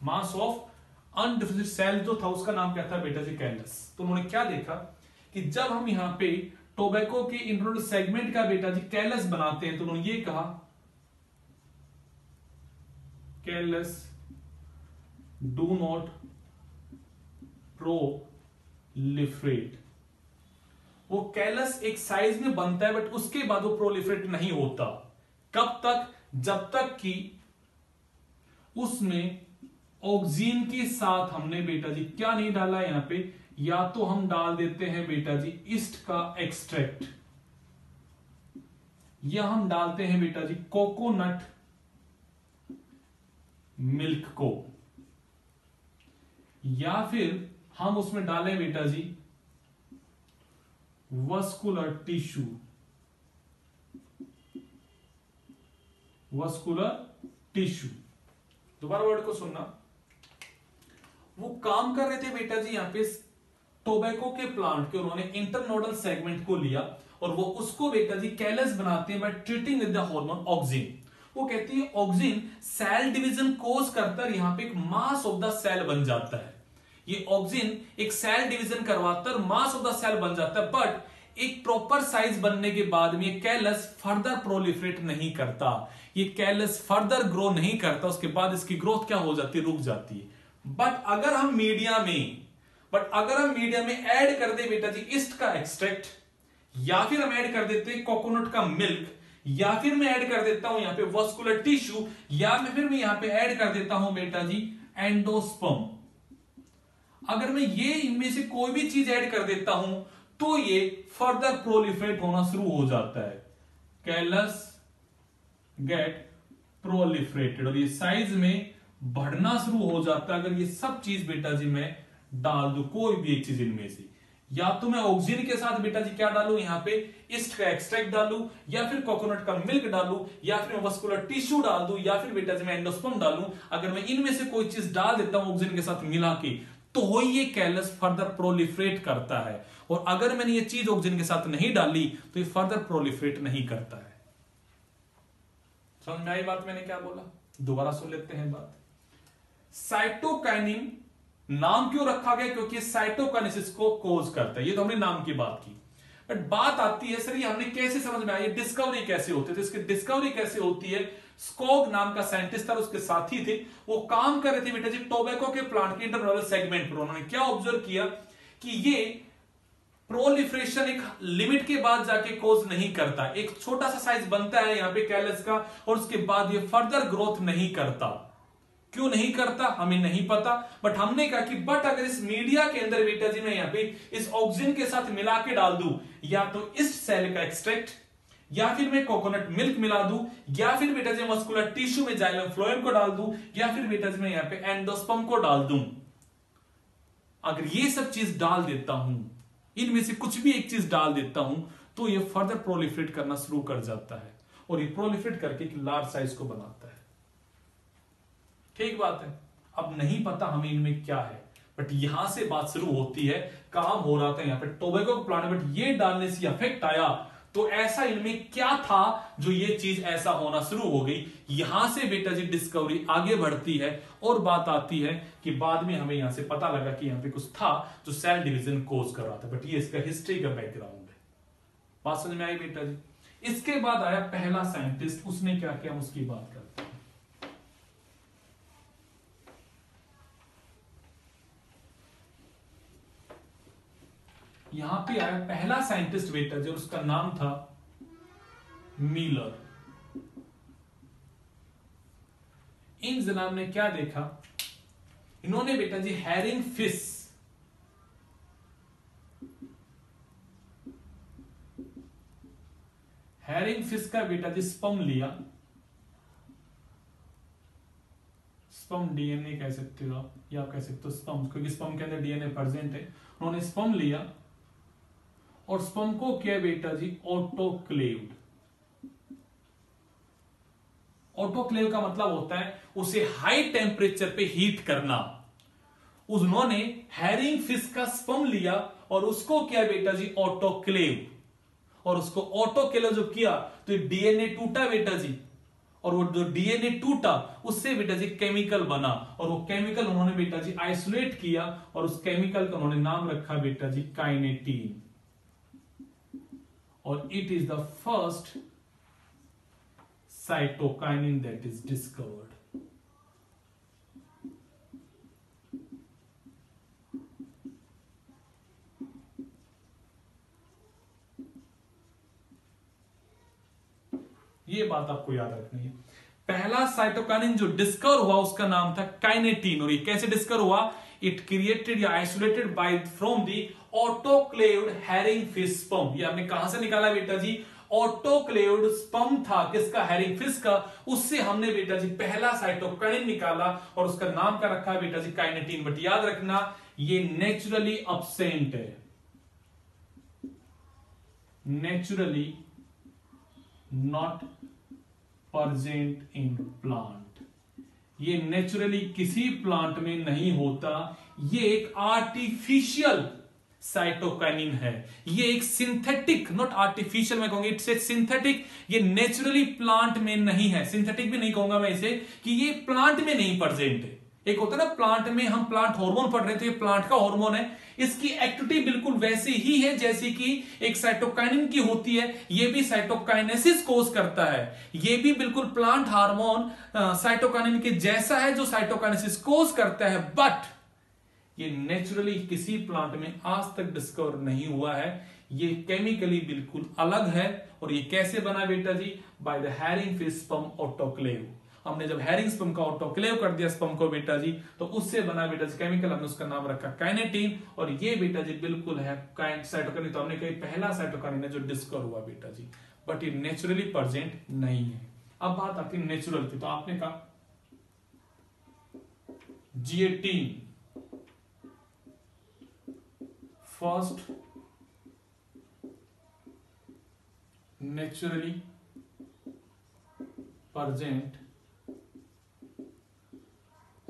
Mass of undifferentiated cell जो था उसका नाम क्या था बेटा जी, कैलस। तो उन्होंने क्या देखा कि जब हम यहां पे टोबैको के इंटरनल सेगमेंट का बेटा जी कैलस बनाते हैं तो उन्होंने ये कहा कैलस डू नॉट प्रोलिफरेट। वो कैलस एक साइज में बनता है बट उसके बाद वो प्रोलिफरेट नहीं होता। कब तक, जब तक कि उसमें ऑक्सीजन के साथ हमने बेटा जी क्या नहीं डाला यहां पे, या तो हम डाल देते हैं बेटा जी ईस्ट का एक्सट्रैक्ट, या हम डालते हैं बेटा जी कोकोनट मिल्क को, या फिर हम उसमें डालें बेटा जी वस्कुलर टिश्यू। वस्कुलर टिश्यू, दोबारा वर्ड को सुनना। वो काम कर रहे थे बेटा जी यहां पे टोबैको के प्लांट के, उन्होंने इंटरनोडल सेगमेंट को लिया और वो उसको बेटा जी कैलस बनाते हैं by treating with the hormone auxin. वो कहती है ऑक्सिन सेल डिवीजन कोज करता है, यहां पे एक मास ऑफ द सेल बन जाता है। ये ऑक्सिन एक सेल डिवीजन करवाता है, मास ऑफ द सेल बन जाता है, बट एक प्रॉपर साइज बनने के बाद में ये कैलस फर्दर प्रोलिफरेट नहीं करता, ये कैलस फर्दर ग्रो नहीं करता। उसके बाद इसकी ग्रोथ क्या हो जाती है, रुक जाती है। बट अगर हम मीडिया में ऐड कर दे बेटा जी ईस्ट का एक्सट्रैक्ट, या फिर हम ऐड कर देते हैं कोकोनट का मिल्क, या फिर मैं ऐड कर देता हूं यहां पे वस्कुलर टिश्यू, या फिर मैं यहां पे ऐड कर देता हूं बेटा जी एंडोस्पर्म। अगर मैं ये इनमें से कोई भी चीज ऐड कर देता हूं तो ये फर्दर प्रोलिफरेट होना शुरू हो जाता है, कैलस गेट प्रोलिफरेटेड, और ये साइज में बढ़ना शुरू हो जाता है अगर ये सब चीज बेटा जी मैं डाल दूं, कोई भी एक चीज इनमें से। या तो मैं ऑक्सीजन के साथ बेटा जी क्या डालूं, यहां पे ईस्ट का एक्सट्रैक्ट डालूं, या फिर कोकोनट का मिल्क डालूं, या फिर मस्कुलर टिश्यू डाल दूं, या फिर बेटा जी मैं एंडोस्पर्म डालूं। अगर मैं इनमें से कोई चीज डाल देता हूं ऑक्सीजन के साथ मिला के, तो ये कैलस फर्दर प्रोलिफरेट करता है। और अगर मैंने ये चीज ऑक्सीजन के साथ नहीं डाली तो ये फर्दर प्रोलिफरेट नहीं करता है। समझ में आई बात मैंने क्या बोला? दोबारा सुन लेते हैं बात। साइटोकाइनिन नाम क्यों रखा गया? क्योंकि साइटोकाइनेसिस को कोज करता है। ये तो हमने नाम की बात की, बट बात आती है सर ये हमने कैसे समझ में आई, डिस्कवरी कैसे होती है? तो इसकी डिस्कवरी कैसे होती है, स्कोग नाम का साइंटिस्ट था, उसके साथी थे, वो काम कर रहे थे बेटा जी टोबैको के प्लांट के इंटरनल सेगमेंट पर। उन्होंने क्या ऑब्जर्व किया कि ये प्रोलिफरेशन एक लिमिट के बाद जाके कोज नहीं करता, एक छोटा सा साइज बनता है यहां पे कैलस का, और उसके बाद ये फर्दर ग्रोथ नहीं करता। क्यों नहीं करता हमें नहीं पता, बट हमने कहा कि बट अगर इस मीडिया के अंदर बेटा जी मैं यहां पे इस ऑक्सीजन के साथ मिला के डाल दूं, या तो इस सेल का एक्सट्रैक्ट, या फिर मैं कोकोनट मिल्क मिला दूं, या फिर बेटा जी मस्कुलर टिश्यू में जाइलम फ्लोएम को डाल दूं, या फिर बेटा जी मैं यहां पे एंडोस्पर्म को डाल दूं, अगर ये सब चीज डाल देता हूं, इनमें से कुछ भी एक चीज डाल देता हूं, तो ये फर्दर प्रोलिफरेट करना शुरू कर जाता है, और ये प्रोलिफरेट करके एक लार्ज साइज को बनाता है। ठीक बात है। अब नहीं पता हमें इनमें क्या है, बट यहां से बात शुरू होती है। काम हो रहा था यहां पे टोबैको का प्लांट, बट ये डालने से इफेक्ट आया, तो ऐसा इनमें क्या था जो ये चीज ऐसा होना शुरू हो गई। यहां से बेटा जी डिस्कवरी आगे बढ़ती है, और बात आती है कि बाद में हमें यहां से पता लगा कि यहां पे कुछ था जो सेल डिवीजन कोज कर रहा था, बट ये इसका हिस्ट्री का बैकग्राउंड है। बात समझ में आई बेटा जी? इसके बाद आया पहला साइंटिस्ट, उसने क्या किया हम उसकी बात करते हैं। यहां पे आया पहला साइंटिस्ट बेटा जी, उसका नाम था मीलर। इन जनाब ने क्या देखा, इन्होंने बेटा जी हैरिंग फिश, हैरिंग फिश का बेटा जी स्पर्म लिया, स्पर्म डीएनए कह सकते हो आप, या आप कह सकते हो स्पर्म, क्योंकि स्पर्म के अंदर डीएनए प्रेजेंट है। उन्होंने स्पर्म लिया और स्पर्म को किया बेटा जी ऑटोक्लेव्ड। ऑटोक्लेव का मतलब होता है उसे हाई टेम्परेचर पे हीट करना। उन्होंने हैरिंग फिश का स्पर्म लिया और उसको किया बेटा जी ऑटोक्लेव, और उसको ऑटोक्लेव जो किया तो डीएनए टूटा बेटा जी, और वो जो डीएनए टूटा उससे बेटा जी केमिकल बना, और वो केमिकल उन्होंने बेटा जी आइसोलेट किया, और उस केमिकल का उन्होंने नाम रखा बेटा जी काइनेटीन, और it is the first cytokinin that is discovered. ये बात आपको याद रखनी है। पहला साइटोकाइनिन जो डिस्कवर हुआ उसका नाम था काइनेटीन, और ये कैसे डिस्कवर हुआ, इट क्रिएटेड या isolated by from the autoclaved herring fish sperm. ये हमने कहां से निकाला बेटा जी, ऑटोक्लेव्ड स्पर्म था किसका, हैरिंग फिश का, उससे हमने बेटा जी पहला साइटोकाइनिन निकाला, और उसका नाम का रखा बेटा जी काइनेटीन। बट याद रखना ये नेचुरली अब्सेंट है, naturally not present in plant. ये नेचुरली किसी प्लांट में नहीं होता, ये एक आर्टिफिशियल साइटोकाइनिन है, ये एक सिंथेटिक, नॉट आर्टिफिशियल मैं कहूंगा, इट्स ए सिंथेटिक, ये नेचुरली प्लांट में नहीं है। सिंथेटिक भी नहीं कहूंगा मैं इसे, कि ये प्लांट में नहीं प्रेजेंट है। एक होता है ना प्लांट में, हम प्लांट हार्मोन पढ़ रहे हैं तो ये प्लांट का हार्मोन है, इसकी एक्टिविटी बिल्कुल वैसी ही है जैसी कि एक साइटोकाइनिन की होती है, ये भी साइटोकाइनेसिस कोज करता है, ये भी बिल्कुल प्लांट हार्मोन साइटोकाइनिन के जैसा है जो साइटोकाइनेसिस कोज करता है, बट ये नेचुरली किसी प्लांट में आज तक डिस्कवर नहीं हुआ है, ये केमिकली बिल्कुल अलग है। और ये कैसे बना बेटा जी, by the herring fish sperm autoclave. हमने जब हैरिंग स्पर्म का ऑटोक्लेव कर दिया स्पर्म को बेटा जी, तो उससे बना बेटा जी केमिकल, हमने उसका नाम रखा काइनेटिन। और ये बेटा जी बिल्कुल है साइटोकिनिन। तो हमने कही पहला साइटोकिनिन है जो डिस्कवर हुआ बेटा जी, बट ये नेचुरली प्रेजेंट नहीं है। अब बात आती है नेचुरल की, तो आपने कहा G18 first naturally present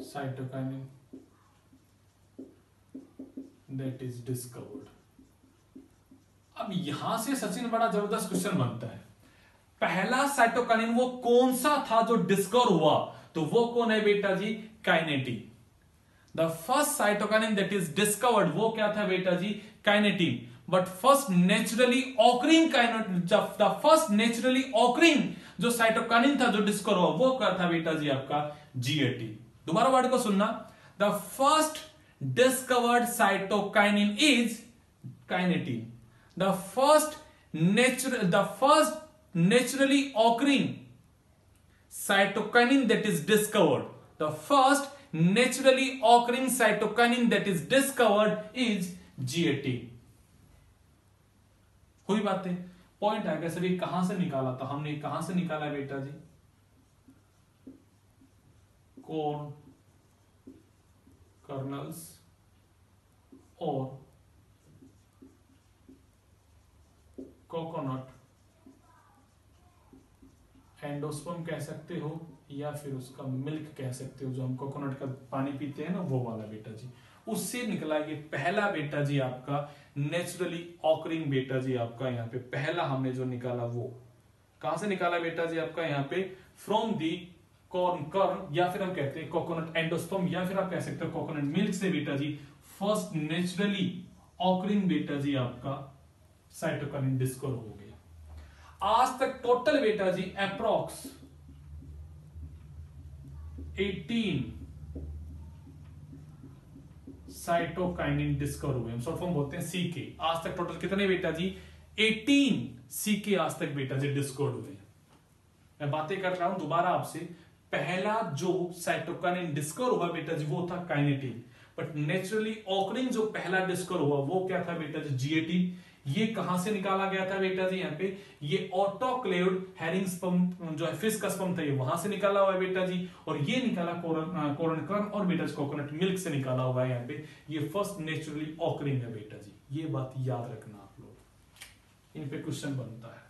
cytokinin that is discovered. अब यहां से सचिन बड़ा जबरदस्त क्वेश्चन बनता है, पहला साइटोकाइनिन वो कौन सा था जो डिस्कवर हुआ? तो वो कौन है बेटा जी? Kinetin. The first cytokinin that is discovered वो क्या था बेटा जी? Kinetin. But first naturally occurring the first naturally occurring जो साइटोकाइनिन था जो डिस्कवर हुआ वो क्या था बेटा जी? आपका G18। दोबारा वर्ड को सुनना, the first discovered cytokinin is kinetin. The first naturally occurring cytokinin that is discovered, the first naturally occurring cytokinin that is discovered is G18। हुई बातें, पॉइंट आ गया सभी। कहां से निकाला था हमने? कहां से निकाला बेटा जी? कॉर्न कर्नल्स और कोकोनट एंडोस्पर्म कह सकते हो या फिर उसका मिल्क कह सकते हो, जो हम कोकोनट का पानी पीते हैं ना वो वाला बेटा जी, उससे निकला ये पहला बेटा जी आपका नेचुरली ऑकरिंग बेटा जी आपका यहाँ पे पहला हमने जो निकाला वो कहां से निकाला बेटा जी? आपका यहाँ पे फ्रॉम दी कॉर्न कर्न, या फिर हम कहते हैं कोकोनट एंडोस्पर्म, या फिर आप कह सकते हो कोकोनट मिल्क से बेटा जी फर्स्ट नेचुरली ऑकरिंग बेटा जी आपका साइटोकाइनिन डिस्कवर हो गया। आज तक टोटल बेटा जी अप्रॉक्स 18 साइटोकाइनिन डिस्कवर हुए, हम शॉर्ट फॉर्म बोलते हैं सीके। आज तक टोटल कितने बेटा जी? 18 सीके आज तक बेटा जी डिस्कवर हुए। मैं बातें कर रहा हूं दोबारा आपसे, पहला जो साइटोकाइनिन डिस्कवर हुआ बेटा जी वो था काइनेटिन, बट नेचुरली ऑकरिंग जो पहला डिस्कवर हुआ वो क्या था बेटा जी? G18। ये कहां से निकाला गया था बेटा जी? यहाँ पे ये ऑटोक्लेव्ड हैरिंग स्पर्म जो है फिश का स्पर्म था, ये वहां से निकाला हुआ है बेटा जी। और ये निकाला कॉर्न कर्न और बेटा कोकोनट मिल्क से निकाला हुआ है यहाँ पे। ये फर्स्ट नेचुरली ऑकरिंग है बेटा जी, ये बात याद रखना आप लोग, इन पे क्वेश्चन बनता है।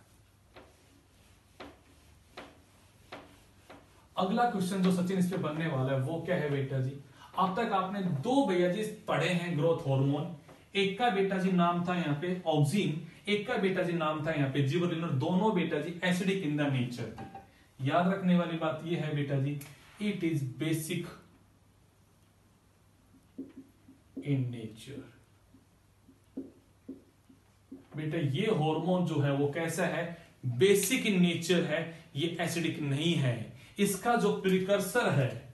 अगला क्वेश्चन जो सचिन इस पे बनने वाला है वो क्या है बेटा जी? अब तक आपने दो भैया जी पढ़े हैं ग्रोथ हार्मोन, एक का बेटा जी नाम था यहाँ पे ऑक्सिन, एक का बेटा जी नाम था यहाँ पे जिबरेलिन, और दोनों बेटा जी एसिडिक इन द नेचर थे। याद रखने वाली बात ये है बेटा जी, it is basic in nature. बेटा ये हार्मोन जो है वो कैसा है? बेसिक इन नेचर है, ये एसिडिक नहीं है। इसका जो प्रिकर्सर है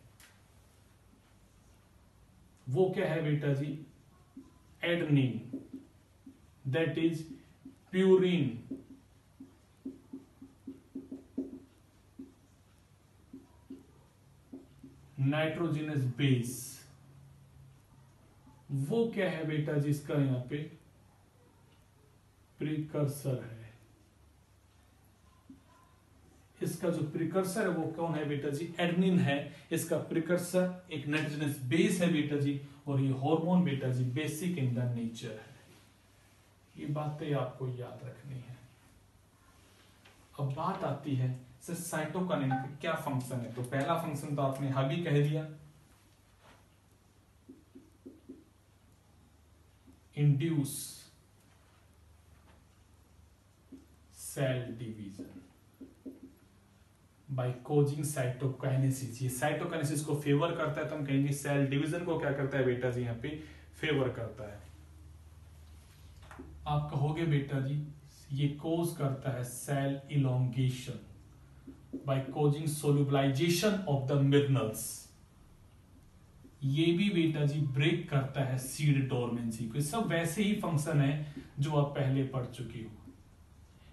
वो क्या है बेटा जी? Adenine, that is purine. Nitrogenous base, वो क्या है बेटा जी? इसका यहां पे प्रिकर्सर है। इसका जो प्रिकर्सर है वो कौन है बेटा जी? एडेनिन है। इसका प्रिकर्सर एक नाइट्रोजनस बेस है बेटा जी, और ये हार्मोन बेटा जी बेसिक इन द नेचर है। ये बातें आपको याद रखनी है। अब बात आती है साइटोकाइनिन का क्या फंक्शन है। तो पहला फंक्शन तो आपने अभी कह दिया, induce cell division by causing cytokinesis. ये साइटोकाइनेसिस को फेवर करता है, तो हम कहेंगे सेल डिवीजन को क्या करता है बेटा जी? यहाँ पे फेवर करता है। आप कहोगे बेटा जी ये कोज करता है cell elongation by causing solubilization of the minerals. ये भी बेटा जी ब्रेक करता है सीड डोरमेंसी को। सब वैसे ही फंक्शन है जो आप पहले पढ़ चुके हो।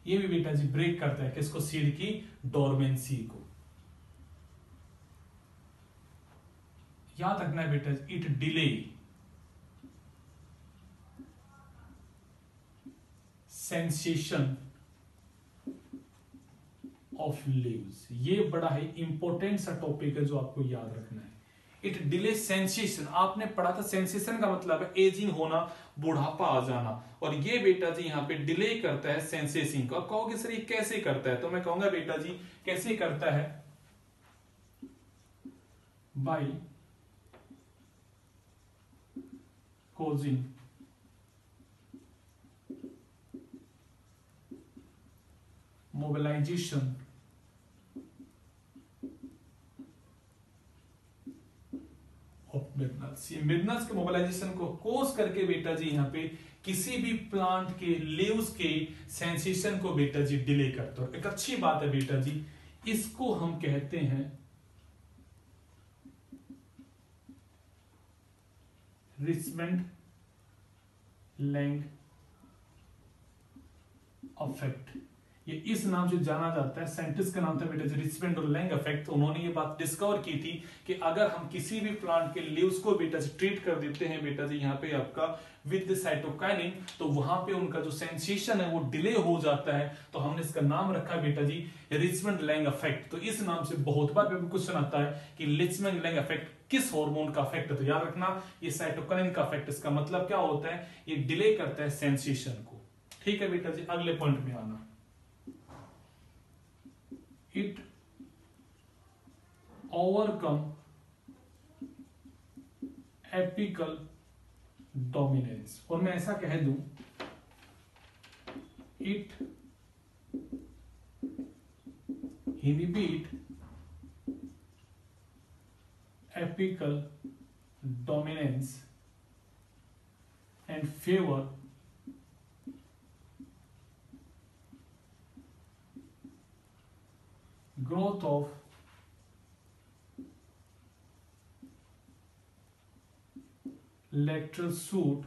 ये भी बेटा जी ब्रेक करता है किसको? सीड की डोरमेंसी को। याद रखना है बेटा, it delay sensation of leaves. ये बड़ा ही इंपॉर्टेंट सा टॉपिक है जो आपको याद रखना है। इट डिले सेंसेशन, आपने पढ़ा था सेंसेशन का मतलब है एजिंग होना, बुढ़ापा आ जाना, और ये बेटा जी यहाँ पे डिले करता है सेंसेशन को। अब कहोगे सर ये कैसे करता है, तो मैं कहूंगा बेटा जी कैसे करता है, by causing mobilization of minerals. ये मिनरल्स के मोबिलाइजेशन को कोज करके बेटा जी यहाँ पे किसी भी प्लांट के लीव्स के सेंसेशन को बेटा जी डिले करता है। एक अच्छी बात है बेटा जी, इसको हम कहते हैं रिचमंड लैंग इफेक्ट। ये इस नाम से जाना जाता है, साइंटिस्ट का नाम था बेटा जी रिचमंड और लैंग इफेक्ट। उन्होंने ये बात डिस्कवर की थी कि अगर हम किसी भी प्लांट के लीव्स को बेटा जी ट्रीट कर देते हैं बेटा जी यहाँ पे आपका विद साइटोकाइनिन, तो वहां पे उनका जो सेंसेशन है वो डिले हो जाता है। तो हमने इसका नाम रखा है बेटा जी रिचमंड लैंग इफेक्ट। तो इस नाम से बहुत बार क्वेश्चन आता है कि रिचमंड लैंग इफेक्ट किस हार्मोन का इफेक्ट है, तो याद रखना ये साइटोकाइनिन का इफेक्ट। इसका मतलब क्या होता है, ये डिले करता है सेंसेशन को। ठीक है बेटा जी, अगले पॉइंट में आना, इट ओवरकम एपिकल डोमिनेंस। और मैं ऐसा कह दूं, it inhibit apical dominance and favor growth of lateral shoot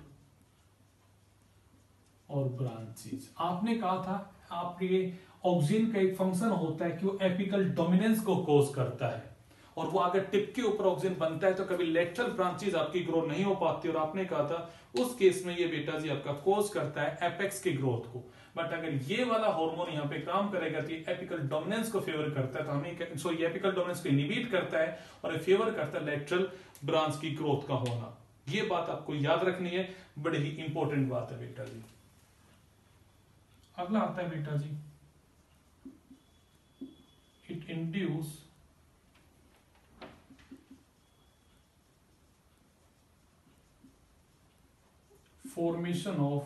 और ब्रांचेस। आपने कहा था आपके ऑक्सिन का एक फंक्शन होता है कि वो एपिकल डोमिनेंस को कोज करता है, और वो अगर टिप के ऊपर ऑक्सिन बनता है तो कभी लेटरल ब्रांचेस आपकी ग्रो नहीं हो पाती। और आपने कहा था उस केस में ये बेटा जी आपका कोज करता है एपेक्स की ग्रोथ को। बट अगर ये वाला हार्मोन यहाँ पे काम करेगा तो ये एपिकल डोमिनेंस को फेवर करता है, तो हमें सॉरी एपिकल डोमिनेंस को इनहिबिट करता है और फेवर करता है लेटरल ब्रांच की ग्रोथ का होना। ये बात आपको याद रखनी है, बड़ी ही इंपॉर्टेंट बात है बेटा जी। अगला आता है बेटा जी, it induce formation of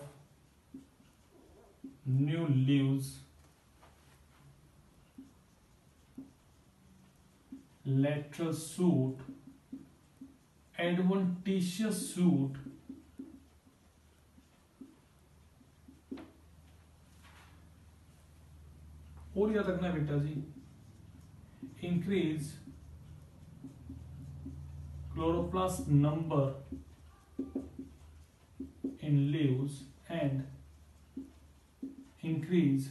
new leaves, lateral shoot, adventitious shoot, और याद रखना बेटा जी increase chloroplast number in leaves and increase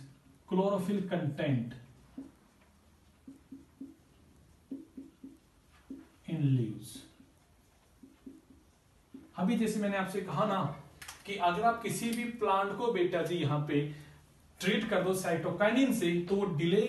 chlorophyll content in leaves। अभी जैसे मैंने आपसे कहा ना कि अगर आप किसी भी प्लांट को बेटा जी यहां पे ट्रीट कर दो साइटोकाइनिन से, तो वो डिले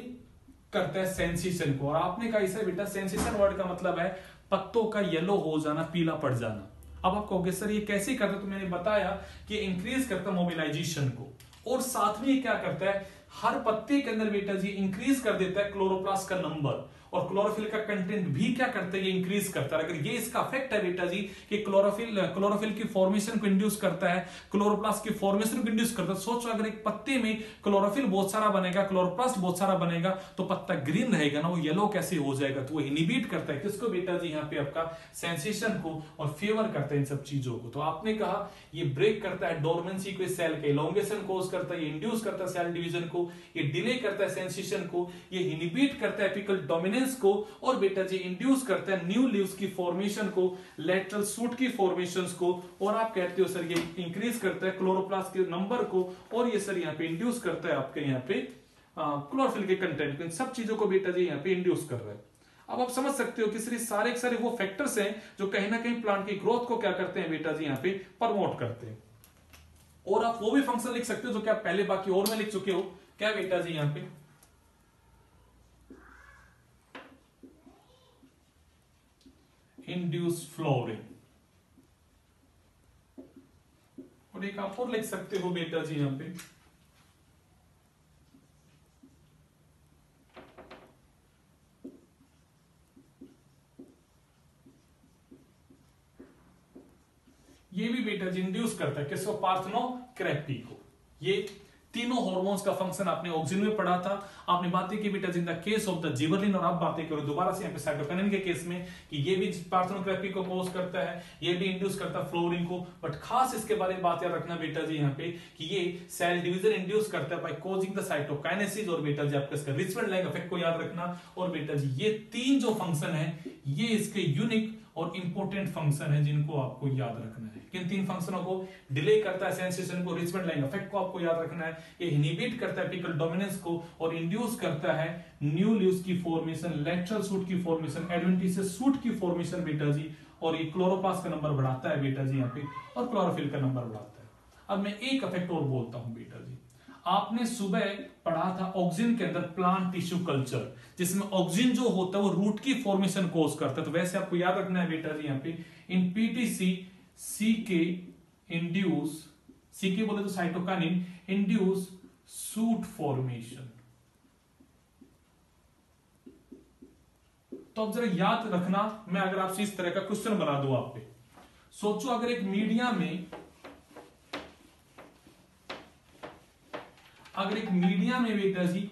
करता है सेंसेशन को। और आपने कहा इसे बेटा सेंसेशन वर्ड का मतलब है पत्तों का येलो हो जाना, पीला पड़ जाना। अब आप कहोगे सर ये कैसे करता है, तो मैंने बताया कि इंक्रीज करता है मोबिलाइजेशन को, और साथ में क्या करता है हर पत्ते के अंदर बेटा जी इंक्रीज कर देता है क्लोरोप्लास्ट का नंबर, और क्लोरोफिल का कंटेंट भी क्या करता है ये इंक्रीज करता है। अगर ये इसका इफेक्ट है बेटा जी कि क्लोरोफिल की फॉर्मेशन को इंड्यूस करता है, क्लोरोप्लास्ट की फॉर्मेशन को इंड्यूस करता है। सोचो अगर एक पत्ते में क्लोरोफिल बहुत सारा बनेगा, क्लोरोप्लास्ट बहुत सारा बनेगा, तो पत्ता ग्रीन रहेगा ना, वो येलो कैसे हो जाएगा। तो वो इनहिबिट करता है किसको बेटा जी यहाँ पे आपका सेंसेशन को, और फेवर करता है इन सब चीजों को। तो आपने कहा ये ब्रेक करता है डोरमेंसी को, सेल के इलोंगेशन कोज करता है, ये इंड्यूस करता है सेल डिवीजन को, ये डिले करता है सेंसेशन को, ये इनहिबिट करता है एपिकल डोमिनेंस को, और बेटा जी इंड्यूस करता है न्यू लीव्स की फॉर्मेशन को, लेटरल शूट की फॉर्मेशंस को, और आप कहते हो सर ये इंक्रीज करता है क्लोरोप्लास्ट के नंबर को, और ये सर यहाँ पे इंड्यूस करता है आपके यहाँ पे क्लोरोफिल के कंटेंट को। इन सब चीजों को बेटा जी यहाँ पे इंड्यूस कर रहा है। अब आप समझ सकते हो कि सारे के सारे वो फैक्टर्स हैं जो कहीं ना कहीं प्लांट की ग्रोथ को क्या करते हैं बेटा जी यहाँ पे प्रमोट करते हैं। और आप वो भी फंक्शन लिख सकते हो जो कि आप पहले बाकी और में लिख चुके हो, क्या बेटा जी यहाँ पे इंड्यूस फ्लोरिंग, और एक आप और लिख सकते हो बेटा जी यहां पे ये भी बेटा जी इंड्यूस करता है किसको, पार्थेनोक्रेपी को। ये तीनों हार्मोन्स का फंक्शन आपने ऑक्सिन में पढ़ा था। आपने बातें की बेटा in the case of the gibberellin, और आप बातें करो दोबारा से यहाँ पे साइटोकिनिन के केस में कि ये भी पार्थेनोक्रेपी को कोज करता है, ये भी इंड्यूस करता है फ्लोरिंग को। बट खास इसके बारे में बात याद रखना बेटा जी यहाँ पे कि ये सेल डिवीजन इंड्यूस करता है बाय कोजिंग द साइटोकाइनेसिस, और बेटा जी आपका इसका रिचमेंट लाइक इफेक्ट को याद रखना। और बेटा जी ये तीन जो फंक्शन है ये इसके यूनिक और इंपॉर्टेंट फंक्शन है जिनको आपको याद रखना है। किन तीन फंक्शनों को, डिले करता है सेंसेशन को, रिचमेंट लाइन इफेक्ट को आपको याद रखना है, ये इनहिबिट करता है एपिकल डोमिनेंस को, और इंड्यूस करता है न्यू लीव्स की फॉर्मेशन, लैटरल शूट की फॉर्मेशन, एडवेंटिशियस शूट की फॉर्मेशन बेटा जी, और ये क्लोरोप्लास्ट का नंबर बढ़ाता है बेटा जी यहाँ पे, और क्लोरोफिल का नंबर बढ़ाता है। अब मैं एक इफेक्ट और बोलता हूं बेटा जी, आपने सुबह पढ़ा था ऑक्सिन के अंदर प्लांट टिश्यू कल्चर, जिसमें ऑक्सिन जो होता है वो रूट की फॉर्मेशन कोज करता है। तो वैसे आपको याद रखना है बेटा जी यहाँ पे इन पीटीसी सीके इंड्यूस, सीके बोले तो साइटोकाइनिन इंड्यूस सूट फॉर्मेशन। तो अब जरा याद रखना, मैं अगर आपसे इस तरह का क्वेश्चन बना दूं आप पे, सोचो अगर एक मीडिया में, अगर एक मीडिया में बेटा जी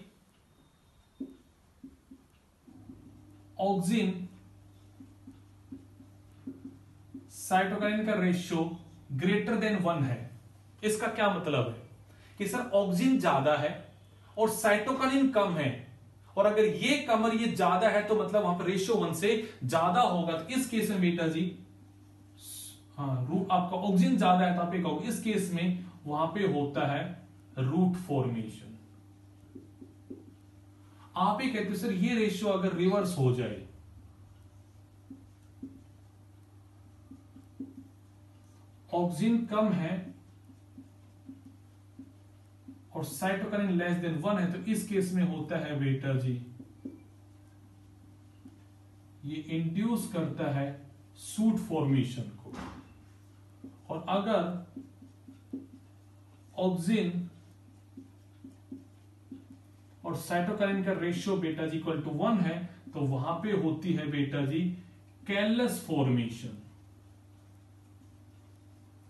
ऑक्सिन साइटोकाइनिन का रेशियो ग्रेटर देन 1 है, इसका क्या मतलब है कि सर ऑक्सिन ज्यादा है और साइटोकाइनिन कम है, और अगर ये कम और ये ज्यादा है तो मतलब वहां पर रेशियो 1 से ज्यादा होगा। तो इस केस में बेटा जी आपका ऑक्सिन ज्यादा है तो आप कहोगे इस केस में वहां पे होता है रूट फॉर्मेशन। आप ही कहते हो सर ये रेशियो अगर रिवर्स हो जाए, ऑक्सिन कम है और साइटोकाइनिन लेस देन 1 है, तो इस केस में होता है बेटा जी ये इंड्यूस करता है सूट फॉर्मेशन को। और अगर ऑक्सिन और साइटोकाइनिन का रेशियो बेटा जी इक्वल टू 1 है तो वहां पे होती है बेटा जी कैलस फॉर्मेशन,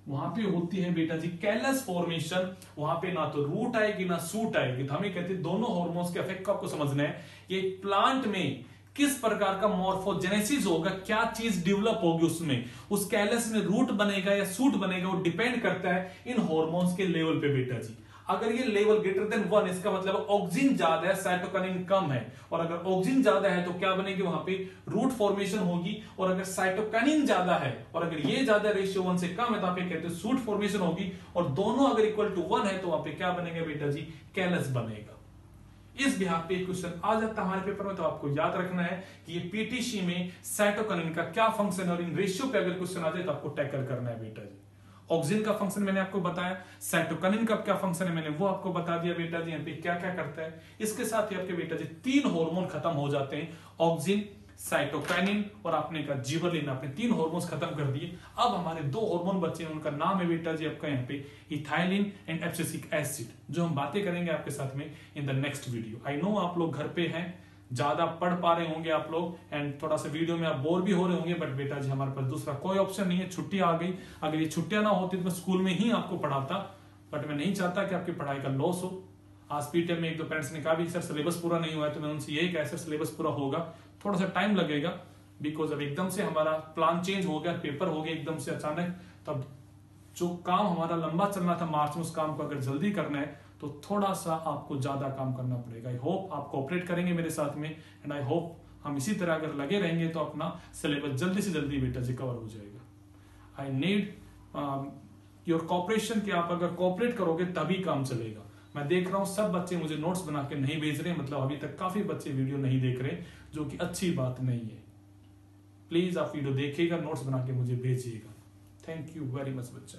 वहां पे होती है बेटा जी कैलस फॉर्मेशन। वहां पे ना तो रूट आएगी ना सूट आएगी। तो हमें कहते हैं दोनों हार्मोन्स के इफेक्ट को आपको समझना है। ये प्लांट में किस प्रकार का मॉर्फोजेनेसिस होगा, क्या चीज डेवलप होगी उसमें, उस कैलस में रूट बनेगा या सूट बनेगा, वो डिपेंड करता है इन हार्मोन्स के लेवल पे बेटा जी। अगर ये लेवल ग्रेटर देन 1 इसका मतलब ऑक्सिन ज्यादा है साइटोकाइनिन कम है, और अगर ऑक्सिन ज्यादा है तो क्या बनेगी वहां पे रूट फॉर्मेशन होगी, और अगर साइटोकाइनिन ज्यादा है और अगर ये ज्यादा रेशियो 1 से कम है तो आप ये कहते हैं सूट फॉर्मेशन होगी, और दोनों अगर इक्वल टू 1 है तो वहां पे क्या बनेगा बेटा जी कैलस बनेगा। इस बिहार पे क्वेश्चन आ जाता है हमारे पेपर में, तो आपको याद रखना है कि ये पीटीसी में साइटोकाइनिन का क्या फंक्शन है, और इन रेशियो पे अगर क्वेश्चन आ जाए तो आपको टैकल करना है बेटा जी। ऑक्सिन का फंक्शन मैंने आपको बताया, साइटोकाइनिन का क्या फंक्शन है मैंने वो आपको बता दिया बेटा जी, यहाँ पे क्या क्या करता है। इसके साथ ही आपके बेटा जी 3 हार्मोन खत्म हो जाते हैं, ऑक्सिन, साइटोकाइनिन और आपने का जिबरलिन, आपने 3 हार्मोन्स खत्म कर दिए। अब हमारे 2 हार्मोन बचे हैं, उनका नाम है बेटा जी आपका यहाँ पे इथाइलिन एंड एब्सिसिक एसिड, जो हम बातें करेंगे आपके साथ में in the next video. I know आप लोग घर पे हैं, ज्यादा पढ़ पा रहे होंगे आप लोग, एंड थोड़ा सा वीडियो में आप बोर भी हो रहे होंगे, बट बेटा जी हमारे पास दूसरा कोई ऑप्शन नहीं है, छुट्टी आ गई। अगर ये छुट्टियां ना होती तो मैं स्कूल में ही आपको पढ़ाता, बट मैं नहीं चाहता कि आपकी पढ़ाई का लॉस हो। आज पीटीएम में 1-2 पेरेंट्स ने कहा भी सर सिलेबस पूरा नहीं हुआ है, तो मैं उनसे यही कहा सर सिलेबस पूरा होगा, थोड़ा सा टाइम लगेगा, बिकॉज अब एकदम से हमारा प्लान चेंज हो गया, पेपर हो गया एकदम से अचानक। तब जो काम हमारा लंबा चलना था मार्च में, उस काम को अगर जल्दी करना है तो थोड़ा सा आपको ज्यादा काम करना पड़ेगा। आई होप आप कोऑपरेट करेंगे मेरे साथ में, एंड आई होप हम इसी तरह अगर लगे रहेंगे तो अपना सिलेबस जल्दी से जल्दी बेटा जी कवर हो जाएगा। आई नीड योर कोऑपरेशन, कि आप अगर कोऑपरेट करोगे तभी काम चलेगा। मैं देख रहा हूं सब बच्चे मुझे नोट्स बना के नहीं भेज रहे, मतलब अभी तक काफी बच्चे वीडियो नहीं देख रहे, जो कि अच्छी बात नहीं है। प्लीज आप वीडियो देखिएगा, नोट्स बना के मुझे भेजिएगा। थैंक यू वेरी मच बच्चा।